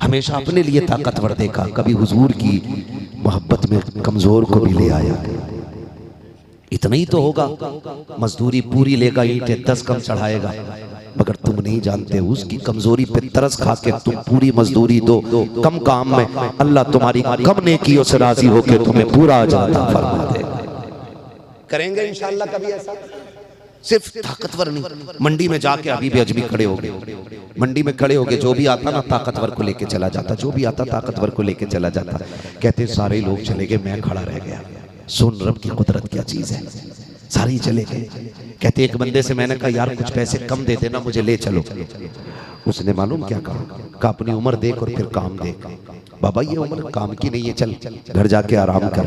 हमेशा अपने लिए ताकतवर देखा, कभी हुजूर की मोहब्बत में कमजोर को भी ले आया। इतना ही तो होगा, मजदूरी पूरी लेगा, ईंटें 10 कम चढ़ाएगा, मगर तुम नहीं जानते उसकी कमजोरी पे तरस खा के तुम पूरी मजदूरी दो कम काम में, अल्लाह तुम्हारी कम नेकियों से राजी होकर तुम्हें पूरा अजर अता फरमा देगा। करेंगे इंशाअल्लाह कभी ऐसा। सिर्फ ताकतवर नहीं, मंडी में जाके अभी भी अजमी खड़े हो गए, मंडी में खड़े हो गए, जो भी आता ना ताकतवर को लेके चला जाता, जो भी आता ताकतवर को लेके चला जाता। कहते सारे लोग चले गए, मैं खड़ा रह गया। सुन रब की कुदरत क्या चीज है, सारे ही चले गए। कहते एक बंदे से मैंने कहा यार कुछ पैसे कम दे देना, मुझे ले चलो। उसने मालूम क्या कहा, अपनी उम्र देख और फिर काम देख। बाबा ये उम्र काम की नहीं है, चल घर जाके आराम कर।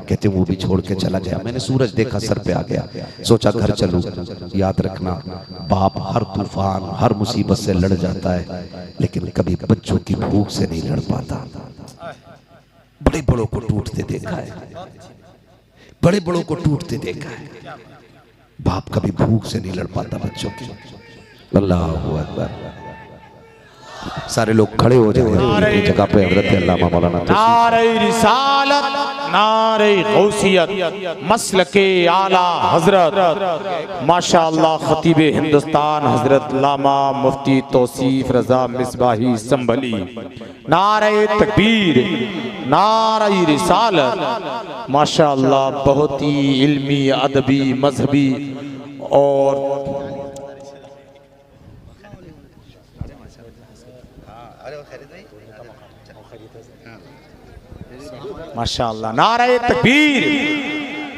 कहते वो भी छोड़ के चला गया। मैंने सूरज देखा सर पे आ गया, सोचा घर चलूं। याद रखना बाप हर तूफान हर मुसीबत से लड़ जाता है, लेकिन कभी बच्चों की भूख से नहीं लड़ पाता। बड़े बड़ों को टूटते देखा है, बड़े बड़ों को टूटते देखा है, बाप कभी भूख से नहीं लड़ पाता बच्चों की। अल्लाहू अकबर। सारे लोग खड़े हो जाए जगह पे। हज़रत अल्लामा मौलाना नारे रिसालत, नारे गौसियत, मसलके आला हजरत माशाअल्लाह खतीबे हिंदुस्तान हजरत लामा मुफ्ती तौसीफ रजा मिसबाही संभली। नारे तकबीर, नारे रिसालत, माशाअल्लाह बहुत ही इल्मी अदबी मजहबी और माशाअल्लाह। नारे तकबीर,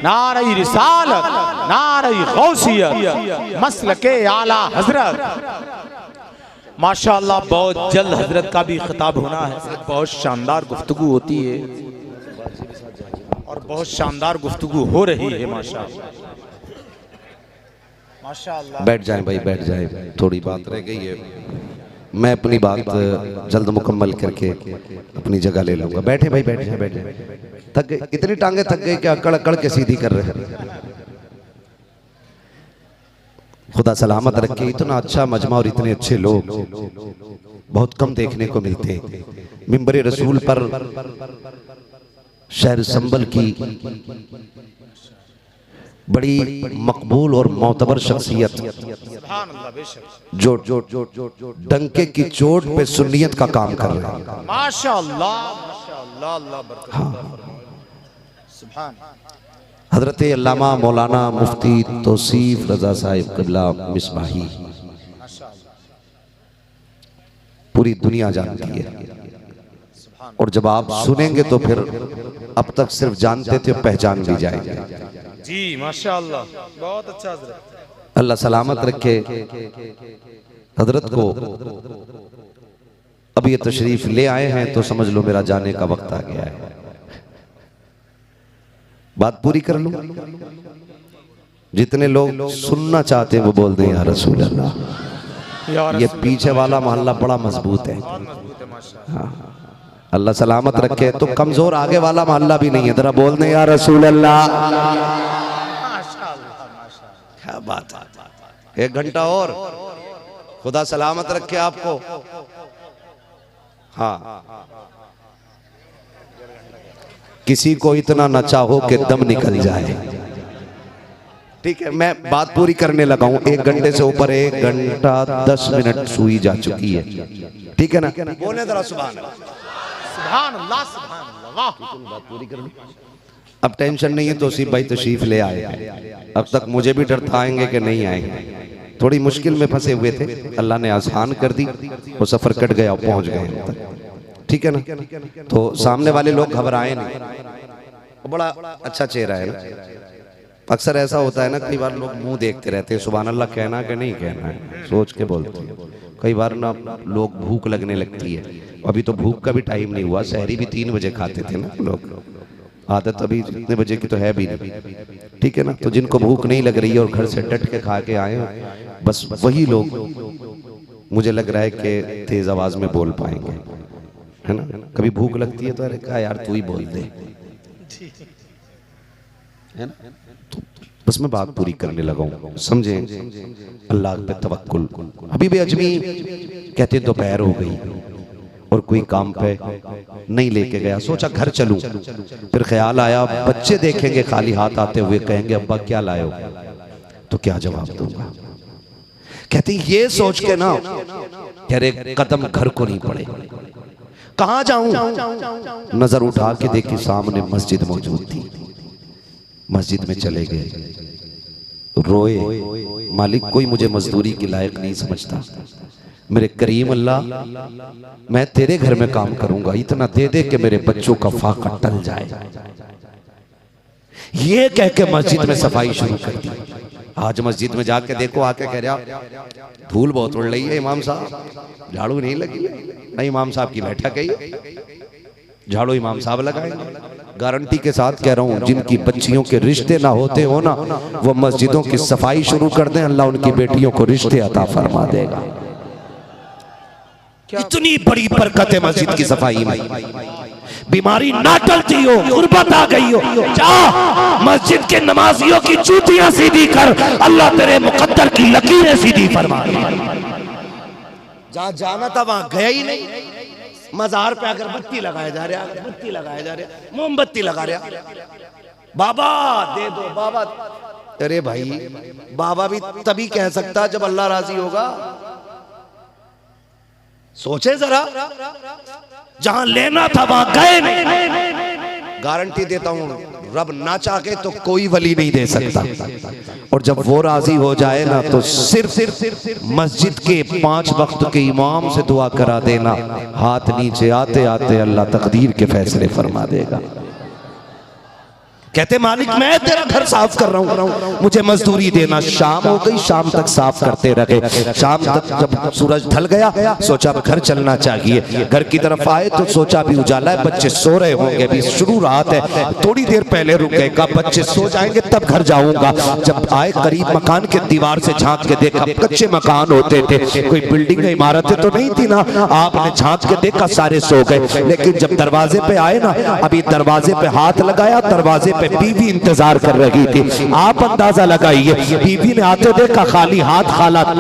नारे रिसालत, नारे गौसियत, मसलके आला हजरत। माशाअल्लाह बहुत जल्द हजरत का भी खिताब होना है, बहुत शानदार गुफ्तगू होती है और बहुत शानदार गुफ्तगू हो रही है। माशाअल्लाह माशाअल्लाह। बैठ जाएं भाई, बैठ जाएं, थोड़ी बात रह गई है, मैं अपनी बात जल्द मुकम्मल करके अपनी जगह ले लूंगा। बैठे भाई, बैठ जाएं, बैठ जाएं। थक गए, इतनी टांगे थक गई कि अकड़ अकड़ के सीधी कर रहे हैं। खुदा सलामत रखे। इतना अच्छा मजमा और इतने अच्छे लोग बहुत कम देखने को मिलते हैं। मिंबर रसूल पर शहर संबल की बड़ी मकबूल और मोतबर शख्सियत सुभान अल्लाह, बेशक जो डंके की चोट पे सुन्नियत का काम कर रहे हैं। माशाअल्लाह माशाअल्लाह, अल्लाह बरकत। सुभान। हजरत अल्लामा मौलाना मुफ्ती तौसीफ रजा साहिब क़िबला मिसबाही पूरी दुनिया जानती है, और जब आप सुनेंगे तो फिर अब तक सिर्फ जानते थे, पहचान भी जाएंगे। जी माशाअल्लाह, बहुत अच्छा हजरत। अल्लाह सलामत रखे। हजरत को अब ये तशरीफ ले आए हैं तो समझ लो मेरा जाने का वक्त आ गया है। बात पूरी कर लूं। जितने लोग सुनना चाहते हैं वो बोल दें या रसूल अल्लाह। ये पीछे वाला मोहल्ला बड़ा मजबूत है। हाँ, अल्लाह सलामत रखे। तो कमजोर आगे वाला मोहल्ला भी नहीं है, जरा बोल दें या रसूल अल्लाह। क्या बात है। 1 घंटा और, खुदा सलामत रखे आपको। हाँ, किसी को इतना न चाहो कि दम निकल जाए। ठीक है, मैं बात पूरी करने लगा हूं। 1 घंटे से ऊपर 1 घंटा 10 मिनट सुई जा चुकी है। ठीक है ना, बोले जरा सुभान अल्लाह। सुभान अल्लाह, सुभान अल्लाह, वाह। बात पूरी कर ली। अब टेंशन नहीं है तो तौसीफ भाई तशरीफ ले आए। अब तक मुझे भी डर था आएंगे कि नहीं आएंगे। थोड़ी मुश्किल में फंसे हुए थे, अल्लाह ने आसान कर दी, वो सफर कट गया, पहुंच गए। ठीक है ना, तो सामने वाले लोग घबराए नहीं। वो बड़ा अच्छा चेहरा है ना। अक्सर ऐसा होता है ना, कई बार लोग मुंह देखते रहते हैं, सुभान अल्लाह कहना कि नहीं कहना है, सोच के बोलते हैं। कई बार ना लोग भूख लगने लगती है, अभी तो भूख का भी टाइम नहीं हुआ, सहरी भी 3 बजे खाते थे ना लोग, आदत अभी इतने बजे की तो है भी नहीं। ठीक है ना, तो जिनको भूख नहीं लग रही है और घर से डट के खा के आए, बस वही लोग मुझे लग रहा है कि तेज आवाज में बोल पाएंगे, है ना। कभी भूख लगती है तो अरे कहा यार तू ही बोल दे, है ना। तो बस मैं बात पूरी करने लगा हूं, समझे। अल्लाह पे तवक्कुल। अभी भी अजमी कहते दोपहर हो गई और कोई काम पे नहीं लेके गया, सोचा घर चलूं। फिर ख्याल आया बच्चे देखेंगे खाली हाथ आते हुए, कहेंगे अब्बा क्या लाए हो, तो क्या जवाब दूंगा। कहती ये सोच के ना यार एक कदम घर को नहीं पड़े, कहां जाऊं। नजर उठा के देखी सामने मस्जिद मौजूद थी, मस्जिद में चले गए, रोए मालिक कोई मुझे मजदूरी के लायक नहीं समझता, मेरे करीम अल्लाह मैं तेरे घर में काम करूंगा, इतना दे दे कि मेरे बच्चों का फाका टल जाए। ये कह के मस्जिद में सफाई शुरू कर दी। आज मस्जिद में जाके देखो, आके कह रहा धूल बहुत उड़ रही है इमाम साहब, झाड़ू नहीं लगी। नहीं इमाम साहब की बैठक है, झाड़ू इमाम साहब लगाएंगे। गारंटी के साथ कह रहा हूं, जिनकी बच्चियों के रिश्ते ना होते हो ना, वो मस्जिदों की सफाई शुरू कर दें, अल्लाह उनकी बेटियों को रिश्ते अता फरमा देगा। इतनी बड़ी बरकत है मस्जिद की सफाई में। बीमारी ना टलती हो, गुर्बत आ गई हो, जा मस्जिद के नमाजियों की जूतियां सीधी कर, अल्लाह तेरे मुकद्दर की लकीरें सीधी फरमा। जहां जाना था वहां गया ही नहीं। मजार पे अगरबत्ती लगाया जा रहा, अगरबत्ती लगाया जा रहा, मोमबत्ती लगा रहा, बाबा दे दो बाबा। अरे भाई बाबा भी तभी कह सकता जब अल्लाह राजी होगा। सोचे जरा, जहां लेना था वहां गए नहीं। गारंटी देता हूं रब ना चाहे तो कोई वली नहीं दे सकता, और जब वो राजी हो जाए ना तो सिर्फ मस्जिद के 5 वक्त के इमाम से दुआ करा देना, हाथ नीचे आते आते अल्लाह तकदीर के फैसले फरमा देगा। कहते मालिक मैं तेरा घर साफ कर रहा हूँ, मुझे मजदूरी देना। शाम हो गई, शाम तक साफ करते रहे। शाम तक जब सूरज ढल गया सोचा अब घर चलना चाहिए। घर की तरफ आए तो सोचा अभी उजाला है, बच्चे सो रहे होंगे, अभी शुरू रात है, थोड़ी देर पहले रुक गए, कहा बच्चे सो जाएंगे तब घर जाऊंगा। जब आए करीब मकान के दीवार से झांक के देखा, कच्चे मकान होते थे, कोई बिल्डिंग इमारतें तो नहीं थी ना। आपने झांक के देखा सारे सो गए। लेकिन जब दरवाजे पे आए ना, अभी दरवाजे पे हाथ लगाया, दरवाजे पे बीवी इंतजार कर रही थी। आप अंदाजा लगाइए, बीवी ने आते देखा खाली हाथ,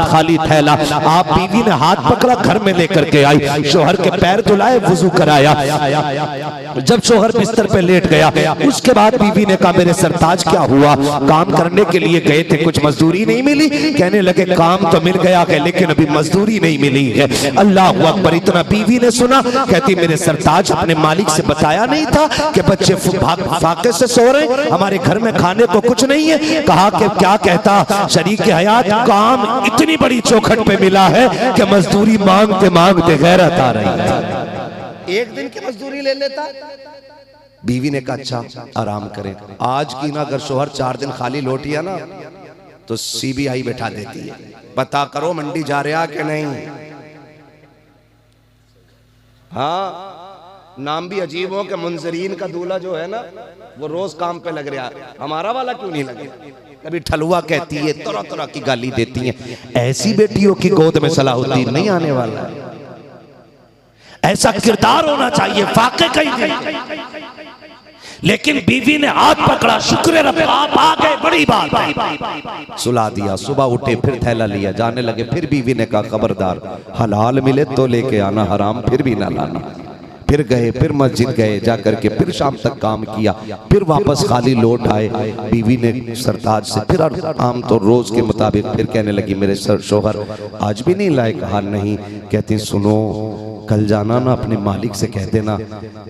खाली थैला। आप बीवी ने हाथ पकड़ा, घर में लेकर के आई, शोहर के पैर धुलाए, वुजू कराया। जब शोहर बिस्तर पे लेट गया, उसके बाद बीवी ने कहा मेरे सरताज क्या हुआ, काम करने के लिए गए थे, कुछ मजदूरी नहीं मिली? कहने लगे काम तो मिल गया है लेकिन अभी मजदूरी नहीं मिली है। अल्लाह अकबर। इतना बीवी ने सुना, कहती मेरे सरताज अपने मालिक से बताया नहीं था कि बच्चे फाके से सो रहे, हमारे घर में खाने को कुछ नहीं है? कहा कि क्या कहता शरीक हयात, काम इतनी बड़ी चौखट पे मिला है कि मजदूरी मांगते मांगते गैरत आ रही है। एक दिन की मजदूरी ले लेता। बीवी ने कहा अच्छा आराम करें। आज की ना अगर शोहर 4 दिन खाली लौटिया ना तो सीबीआई बैठा देती है, पता करो मंडी जा रहा कि नहीं। हाँ, नाम भी अजीब हो कि मुंजरीन का दूल्हा जो है ना वो रोज काम पे लग रहा है, हमारा वाला क्यों नहीं लगे? कभी ठलुआ कहती है, तरह तरह की गाली देती हैं। ऐसी बेटियों की गोद में सलाहुद्दीन नहीं आने वाला है। ऐसा किरदार होना चाहिए, फाके कहीं। लेकिन बीवी ने हाथ पकड़ा, शुक्र रब आप आ गए, बड़ी बात है। सुला दिया। सुबह उठे, फिर थैला लिया, जाने लगे। फिर बीवी ने कहा खबरदार, हलाल मिले तो लेके आना, हराम फिर भी ना लाना। फिर गए, फिर मस्जिद गए, जा करके फिर शाम तक काम किया, फिर वापस खाली लौट आए। बीवी ने सरताज से फिर आम तो रोज के मुताबिक फिर कहने लगी मेरे शोहर आज भी नहीं लाए? कहा नहीं। कहती सुनो, कल जाना ना अपने मालिक से कह देना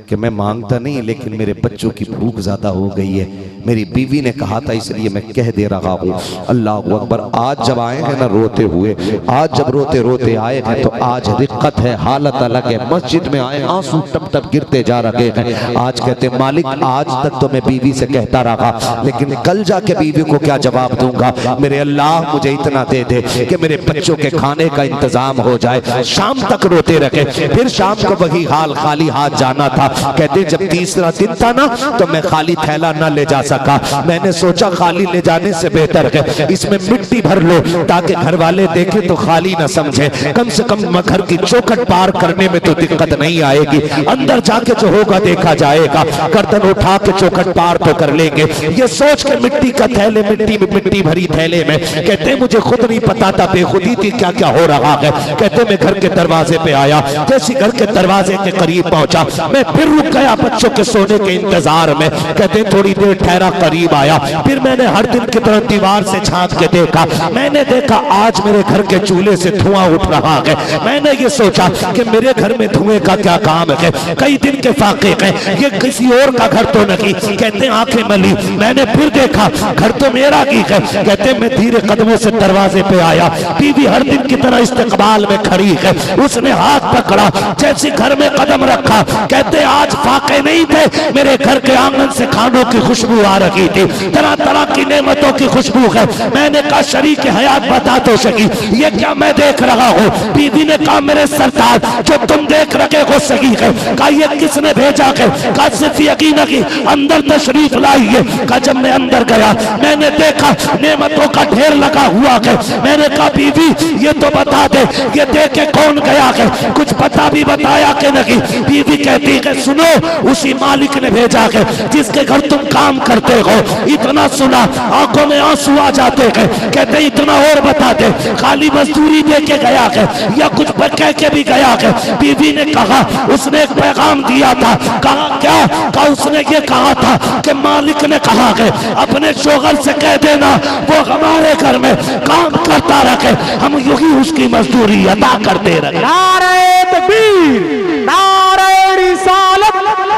कि मैं मांगता नहीं लेकिन मेरे बच्चों की भूख ज्यादा हो गई है, मेरी बीवी ने कहा था इसलिए मैं कह दे रहा हूँ। अल्लाह अकबर। आज जब आए हैं ना रोते हुए, आज जब रोते रोते आए हैं तो आज दिक्कत है, हालत अलग है। मस्जिद में आए, आंसू टप टप गिरते जा रहे हैं। आज कहते मालिक आज तक तो मैं बीवी से कहता रहा लेकिन कल जाके बीवी को क्या जवाब दूंगा? मेरे अल्लाह मुझे इतना दे दे कि मेरे बच्चों के खाने का इंतजाम हो जाए। शाम तक रोते रखे, फिर शाम को वही हाल, खाली हाथ जाना था। कहते जब तीसरा दिन था ना तो मैं खाली थैला न ले जा सका। मैंने सोचा खाली ले जाने से बेहतर है इसमें मिट्टी भर लो ताकि घर वाले देखें तो खाली न समझे, कम से कम घर की चौखट पार करने में तो दिक्कत नहीं आएगी। अंदर जाके जो होगा देखा जाएगा, गर्दन उठा के चौखट पार तो कर लेंगे। ये सोच के मिट्टी का थैले, मिट्टी भरी थैले में, कहते मुझे खुद नहीं पता था बेखुदी थी क्या क्या हो रहा है। कहते मैं घर के दरवाजे पे आया, जैसे घर के दरवाजे के करीब पहुंचा मैं फिर रुक गया बच्चों के सोने के इंतजार में। कहते थोड़ी देर ठहरा, करीब आया, फिर मैंने हर दिन की तरह दीवार से झांक के देखा। मैंने देखा आज मेरे घर के चूल्हे से धुआं उठ रहा है। मैंने ये सोचा कि मेरे घर में धुएं का क्या काम है, कई दिन के फाके हैं, ये किसी और का घर तो नहीं। कहते आंखें मली, मैंने फिर देखा घर तो मेरा ही है। कहते मैं धीरे कदमों से दरवाजे पे आया, बीवी हर दिन की तरह इस्तकबाल में खड़ी है। उसने हाथ पकड़ा, जैसे घर में कदम रखा, कहते आज फाके नहीं थे, मेरे घर के आंगन से खानों की खुशबू आ रही थी, तरह तरह की नेमतों की खुशबू है। मैंने कहा शरीक हयात बता तो सही ये क्या मैं देख रहा हूँ? बीवी ने कहा मेरे सरताज जो तुम देख रखे हो सही है। कहा ये किसने भेजा है? कहा सिर्फ यकीन की अंदर तशरीफ लाई है। कहा जब मैं अंदर गया मैंने देखा नेमतों का ढेर लगा हुआ है। मैंने कहा बीवी ये तो बता दे ये देख के कौन गया है, कुछ पता भी बताया कि नहीं? बीवी कहती है सुनो उसी मालिक ने भेजा है जिसके घर तुम काम करते हो। इतना सुना आंखों में आंसू आ जाते हैं। कहते इतना और बता दे खाली मजदूरी दे के गया है या कुछ कह के भी गया है? बीवी ने कहा उसने एक पैगाम दिया था। कहा क्या? कहा उसने ये कहा था कि मालिक ने कहा है अपने शोहर से कह देना वो हमारे घर में काम करता रखे, हम यूं उसकी मजदूरी अदा करते रहे। नारे तकबीर, नारे रिसालत,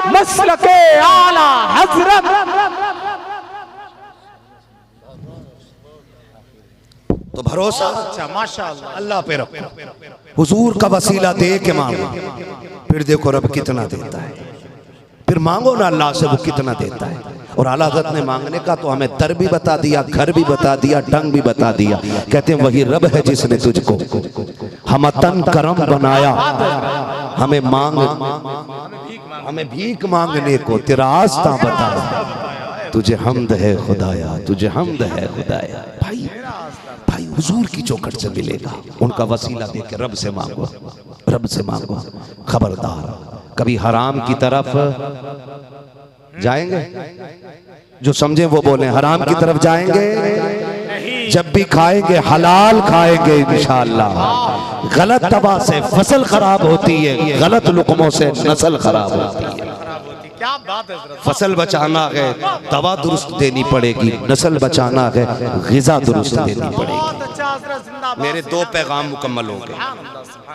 मसलके आला हजरत। तो भरोसा अच्छा माशाअल्लाह, अल्लाह पे रखो, हुजूर का वसीला दे के मांगो, फिर देखो रब कितना देता है। फिर मांगो ना अल्लाह से वो कितना देता है। और आला हज़रत ने मांगने का तो हमें दर भी बता दिया, घर भी बता दिया, ढंग भी बता दिया। कहते हैं वही रब है जिसने तुझको हमतन करम बनाया, हमें भीख मांगने को तेरा रास्ता बताया। तुझे हमद है खुदाया, तुझे हमद है खुदाया। भाई भाई हुजूर की चौखट से मिलेगा, उनका वसीला देके रब से मांगो, रब से मांगो। खबरदार कभी हराम की तरफ जाएंगे? जो समझे वो बोले हराम की तरफ जाएंगे? जब भी खाएंगे हलाल खाएंगे इंशाअल्लाह। गलत तबा से फसल खराब होती है, गलत लुकमों से नस्ल खराब होती है। क्या बात है हज़रत। फसल बचाना है दवा दुरुस्त देनी पड़ेगी, नस्ल बचाना है ग़िज़ा दुरुस्त देनी पड़ेगी। बहुत अच्छा हज़रत, जिंदाबाद। मेरे 2 पैगाम मुकम्मल हो गए।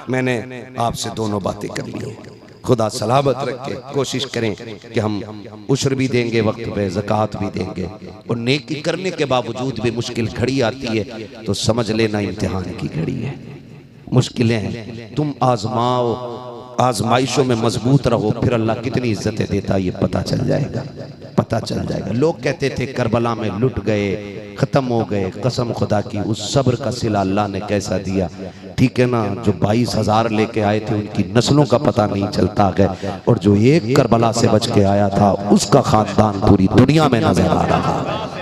मैंने आपसे दोनों बातें कर ली। खुदा सलामत रखे। कोशिश करें कि हम उश्र भी देंगे वक्त पे, ज़कात भी देंगे, और नेकी करने के बावजूद भी मुश्किल घड़ी आती है तो समझ लेना इम्तिहान की घड़ी है। मुश्किलें हैं, तुम आजमाओ, आजमाइशों में मजबूत रहो, फिर अल्लाह कितनी इज्जतें देता ये पता चल जाएगा, पता चल जाएगा। लोग कहते थे करबला में लुट गए, खत्म हो गए। कसम खुदा की उस सब्र का सिला अल्लाह ने कैसा दिया, ठीक है ना। जो 22,000 लेके आए थे उनकी नस्लों का पता नहीं चलता है, और जो एक करबला से बच के आया था उसका खानदान पूरी दुनिया में नजर आ रहा है,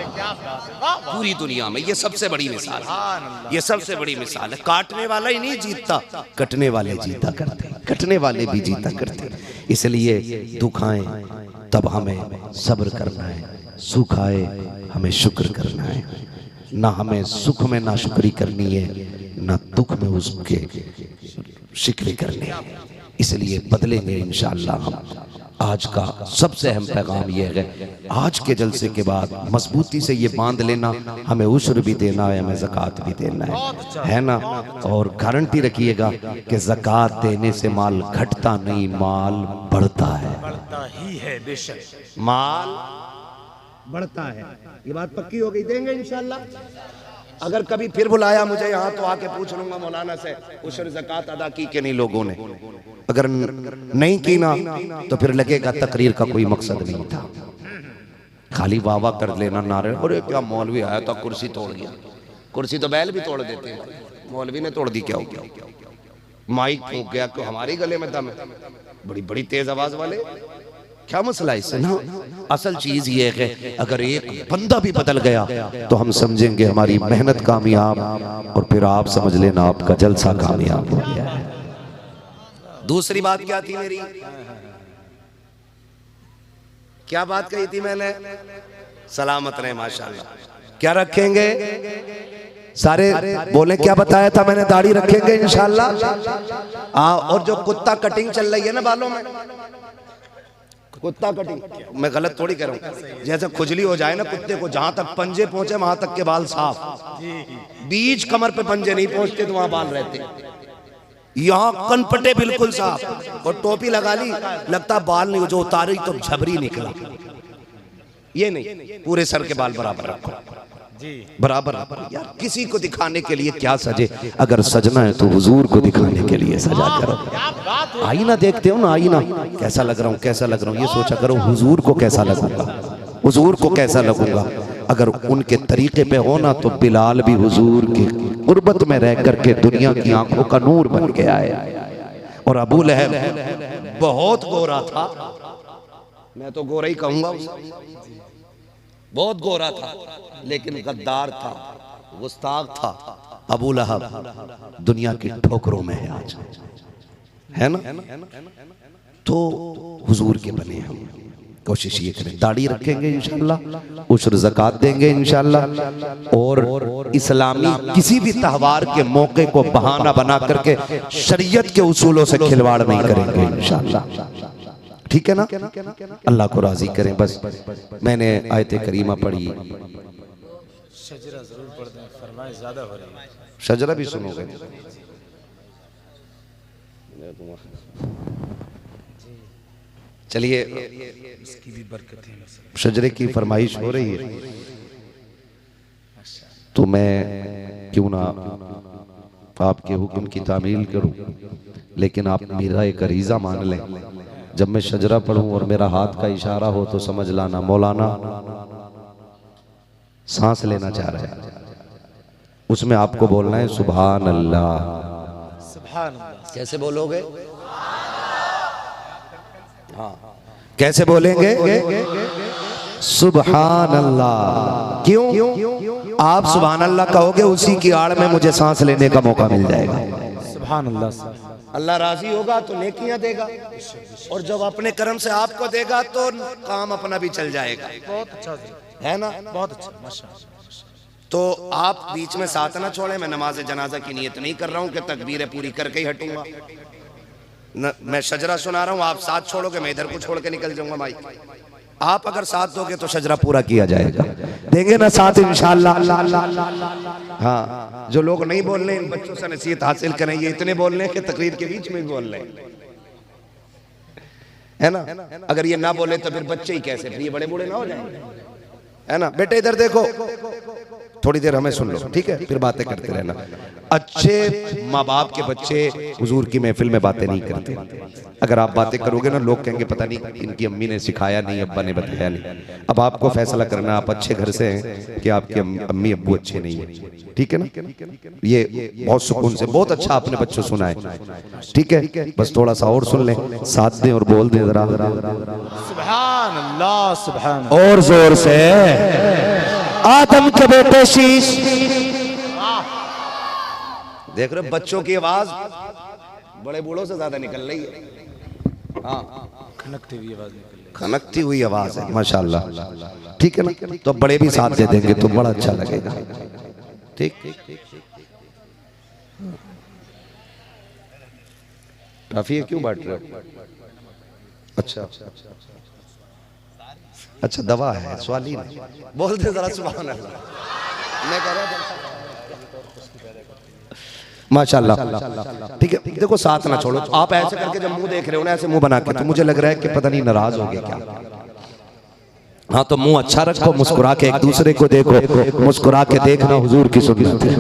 पूरी दुनिया में। ये सबसे बड़ी मिसाल है, ये सबसे बड़ी मिसाल है। काटने वाला ही नहीं जीतता, कटने वाले जीता करते, कटने वाले भी जीता करते। इसलिए दुख आए तब हमें सब्र करना है, सुख आए हमें शुक्र करना है। ना हमें सुख में नाशुक्री करनी है, ना दुख में उसके शिकवे करने हैं। इसलिए बदलेंगे इंशाअल्लाह हम। आज का सबसे अहम पैगाम यह है, आज के जलसे के बाद मजबूती से ये बांध लेना, हमें उश्र भी देना है, हमें ज़कात भी देना है ना। और गारंटी रखिएगा कि ज़कात देने से माल घटता नहीं, माल बढ़ता है, बढ़ता ही है बेशक, माल बढ़ता है। ये बात पक्की हो गई, देंगे इंशाअल्लाह। अगर कभी फिर बुलाया मुझे यहाँ तो आके पूछ लूंगा मौलाना से उश्र ज़कात अदा की कि नहीं लोगों ने। अगर नहीं की ना तो फिर लगेगा तकरीर का कोई मकसद नहीं था, खाली वाह वाह कर लेना, नारे अरे क्या मौलवी आया था कुर्सी तोड़ गया। कुर्सी तो बैल भी तोड़ देते हैं, मौलवी ने तोड़ दी क्या हो गया? माइक फूक गया, क्यों हमारे गले में दम है? बड़ी बड़ी तेज आवाज वाले, क्या मसला इससे ना। असल चीज ये है अगर एक बंदा भी बदल गया तो हम समझेंगे हमारी मेहनत कामयाब, और फिर आप समझ लेना आपका जलसा कामयाब हो गया है। दूसरी बात क्या थी मेरी, क्या बात कही थी मैंने? सलामत रहे माशाल्लाह। क्या रखेंगे सारे बोले, क्या बताया था मैंने? दाढ़ी रखेंगे इंशाल्लाह। और जो कुत्ता कटिंग चल रही है ना बालों में, कुत्ता कटिंग, मैं गलत थोड़ी कह रहा हूँ। जैसे खुजली हो जाए ना कुत्ते को, जहां तक पंजे पहुंचे वहां तक के बाल साफ, बीच कमर पे पंजे नहीं पहुंचते तो वहां बाल रहते। यहाँ कनपटे बिल्कुल साफ, और टोपी लगा ली, लगता बाल नहीं, जो उतारी तो झबरी निकला। ये नहीं, पूरे सर के बाल बराबर रखो, बराबर रखो। यार किसी को दिखाने के लिए क्या सजे, अगर सजना है तो हुजूर को दिखाने के लिए सजा करो। आईना देखते हो ना, आईना कैसा लग रहा हूँ, कैसा लग रहा हूँ, ये सोचा करो हुजूर को कैसा लगूंगा, हुजूर को कैसा लगूंगा। अगर उनके तरीके पे हो ना तो बिलाल भी हुजूर की गुर्बत में रह करके दुनिया की आंखों का नूर बन के आए। और अबू लहब बहुत गोरा था, मैं तो गोरा ही कहूंगा, बहुत गोरा था, लेकिन गद्दार था, गुस्ताख था। अबू लहब दुनिया की ठोकरों में है आज, है ना। तो हुजूर के बने हम, कोशिश ये करें दाढ़ी रखेंगे इंशाल्लाह, उश्र ज़कात देंगे इंशाल्लाह, और इस्लामी किसी भी त्योहार के मौके को बहाना बना करके शरीयत के उसूलों से खिलवाड़ नहीं करेंगे इंशाल्लाह। ठीक है ना, अल्लाह को राजी करें। बस मैंने आयत करीमा पढ़ी, शजरा जरूर पढ़ दें, फरमाइश ज्यादा हो रही है। शजरा भी सुनोगे? चलिए, इसकी भी बरकत है। शजरे की फरमाइश हो रही है तो मैं क्यों ना आपके हुक्म की तामील करूं, लेकिन आप मेरा एक अरीजा मान लें जब मैं शजरा पढ़ूं और मेरा हाथ का इशारा हो तो समझ लाना मौलाना सांस लेना चाह रहे हैं। उसमें आपको बोलना है सुभान अल्लाह। सुभान अल्लाह। कैसे बोलोगे? हाँ, कैसे बोलेंगे? सुभान अल्लाह। क्यों? आप सुभान अल्लाह कहोगे, उसी की आड़ में मुझे सांस लेने का मौका मिल जाएगा। सुभान अल्लाह से अल्लाह राजी होगा तो नेकियां देगा, और जब अपने कर्म से आपको देगा तो काम अपना भी चल जाएगा। बहुत अच्छा है ना? बहुत अच्छा माशाअल्लाह। तो आप बीच में साथ ना छोड़े। मैं नमाज जनाजा की नियत नहीं कर रहा हूं कि तकबीरें पूरी करके ही हटूंगा। मैं शजरा सुना रहा हूं, आप साथ छोड़ोगे, मैं इधर को छोड़ के निकल जाऊंगा। माई आप अगर साथ दोगे तो शजरा पूरा किया जाएगा। देंगे ना साथ इंशाअल्लाह। हाँ, जो लोग नहीं बोल रहे इन बच्चों से नसीहत हासिल करें। ये इतने बोल रहे हैं कि तकरीर के बीच में बोल रहे हैं, है ना? अगर ये ना बोले तो फिर बच्चे ही कैसे, फिर ये बड़े बूढ़े ना हो जाएंगे, है ना? बेटे इधर देखो, थोड़ी देर हमें सुन लो, ठीक है? फिर बातें करते रहना। अच्छे माँ बाप के बच्चे हुजूर की महफिल में बातें नहीं करते। अगर आप बातें करोगे ना, लोग कहेंगे पता नहीं इनकी अम्मी ने सिखाया नहीं, अब्बा ने बताया नहीं। अब आपको फैसला करना, आप अच्छे घर से हैं कि आपके अम्मी अब्बू अच्छे नहीं है, ठीक है ना? ये बहुत सुकून से, बहुत अच्छा आपने बच्चों सुना है, ठीक है? बस थोड़ा सा और सुन लें, साथ दें और बोल दें जरा सुभान अल्लाह। सुभान और जोर से। आदम के बेटे शीश। देख रहे बच्चों की आवाज बड़े बूढ़ों से ज्यादा निकल रही है। हाँ, खनकती हुई आवाज निकल रही खनकती हुई आवाज है माशाल्लाह, ठीक है ना? तो बड़े भी साथ दे देंगे तो बड़ा अच्छा लगेगा, ठीक? काफी है, क्यों बांट रहे हो? अच्छा अच्छा, दवा है, सवाल ही नहीं। बोल दे जरा सुभान अल्लाह। मैं कह रहा था माशाल्लाह, ठीक है? देखो साथ ना छोड़ो। आप ऐसे करके जब मुंह देख रहे हो ना, ऐसे मुंह बना के, तो मुझे लग रहा है कि पता नहीं नाराज हो गए क्या। हाँ, तो मुंह अच्छा रखो, मुस्कुरा के एक दूसरे को देखो, मुस्कुरा के देखना हुजूर की सुन्नत है।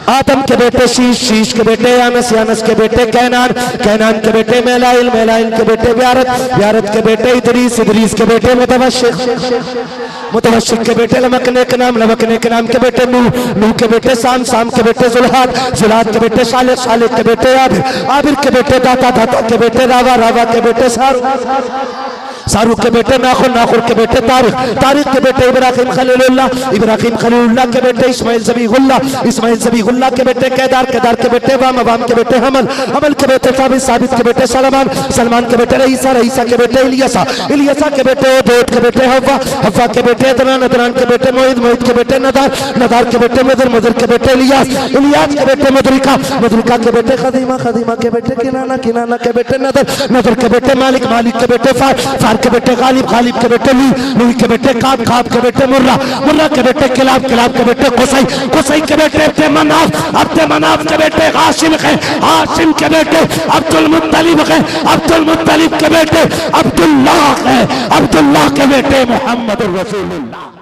आदम के बेटे शीश, शीश के बेटे यानस, यानस के बेटे कैनान, कैनान के बेटे मेलाइल, मेलाइल के बेटे व्यारत, व्यारत के बेटे इदरीस, इदरीस के बेटे मुतवश्शिक, मुतवश्शिक के बेटे लमकने के नाम, लमकने के नाम के बेटे नूह, नूह के बेटे साम, साम के बेटे जुल्हाद, जुल्हाद के बेटे सालिक, सालिक के बेटे आबिर, आबिर के बेटे दाता, दाता के बेटे रावा, रावा के बेटे सारू, शाहरुख के बेटे नाखुर, नाखुर के बेटे तारिक, तारिक के बेटे इब्राहिम खलीलुल्लाह, इब्राहिम खलीलुल्लाह के बेटे इस्माइल ज़बीहुल्लाह, इस्माइल ज़बीहुल्लाह के बेटे केदार, केदार के बेटे वाम, वाम के बेटे हमल, हमल के बेटे साबित, साबित के बेटे सलमान, सलमान के बेटे रईसा, रईसा के बेटे इलियासा, इलियासा के बेटे ओबेद के बेटे हव्वा, हव्वा के बेटे अदनान, अदनान के बेटे मोहिद, मोहिद के बेटे नदार, नदार के बेटे मदर, मदर के बेटे इलियास, इलियास के बेटे मदरिका, मदरिका के बेटे खदीमा, खदीमा के बेटे किनाना, किनाना के बेटे नदर, नदर के बेटे मालिक, मालिक के बेटे फार, फार के बेटे गालिब, गालिब के बेटे लूई, लूई के बेटे काब, काब के बेटे मुर्रा, मुर्रा के बेटे किलाब, किलाब के बेटे कुसई, कुसई के बेटे अब्दे मनाफ, अब्दे मनाफ के बेटे हाशिम है, हाशिम के बेटे अब्दुल मुत्तलिब है, अब्दुल मुत्तलिब के बेटे अब्दुल्लाह है, अब्दुल्लाह के बेटे मोहम्मद रसूलुल्लाह।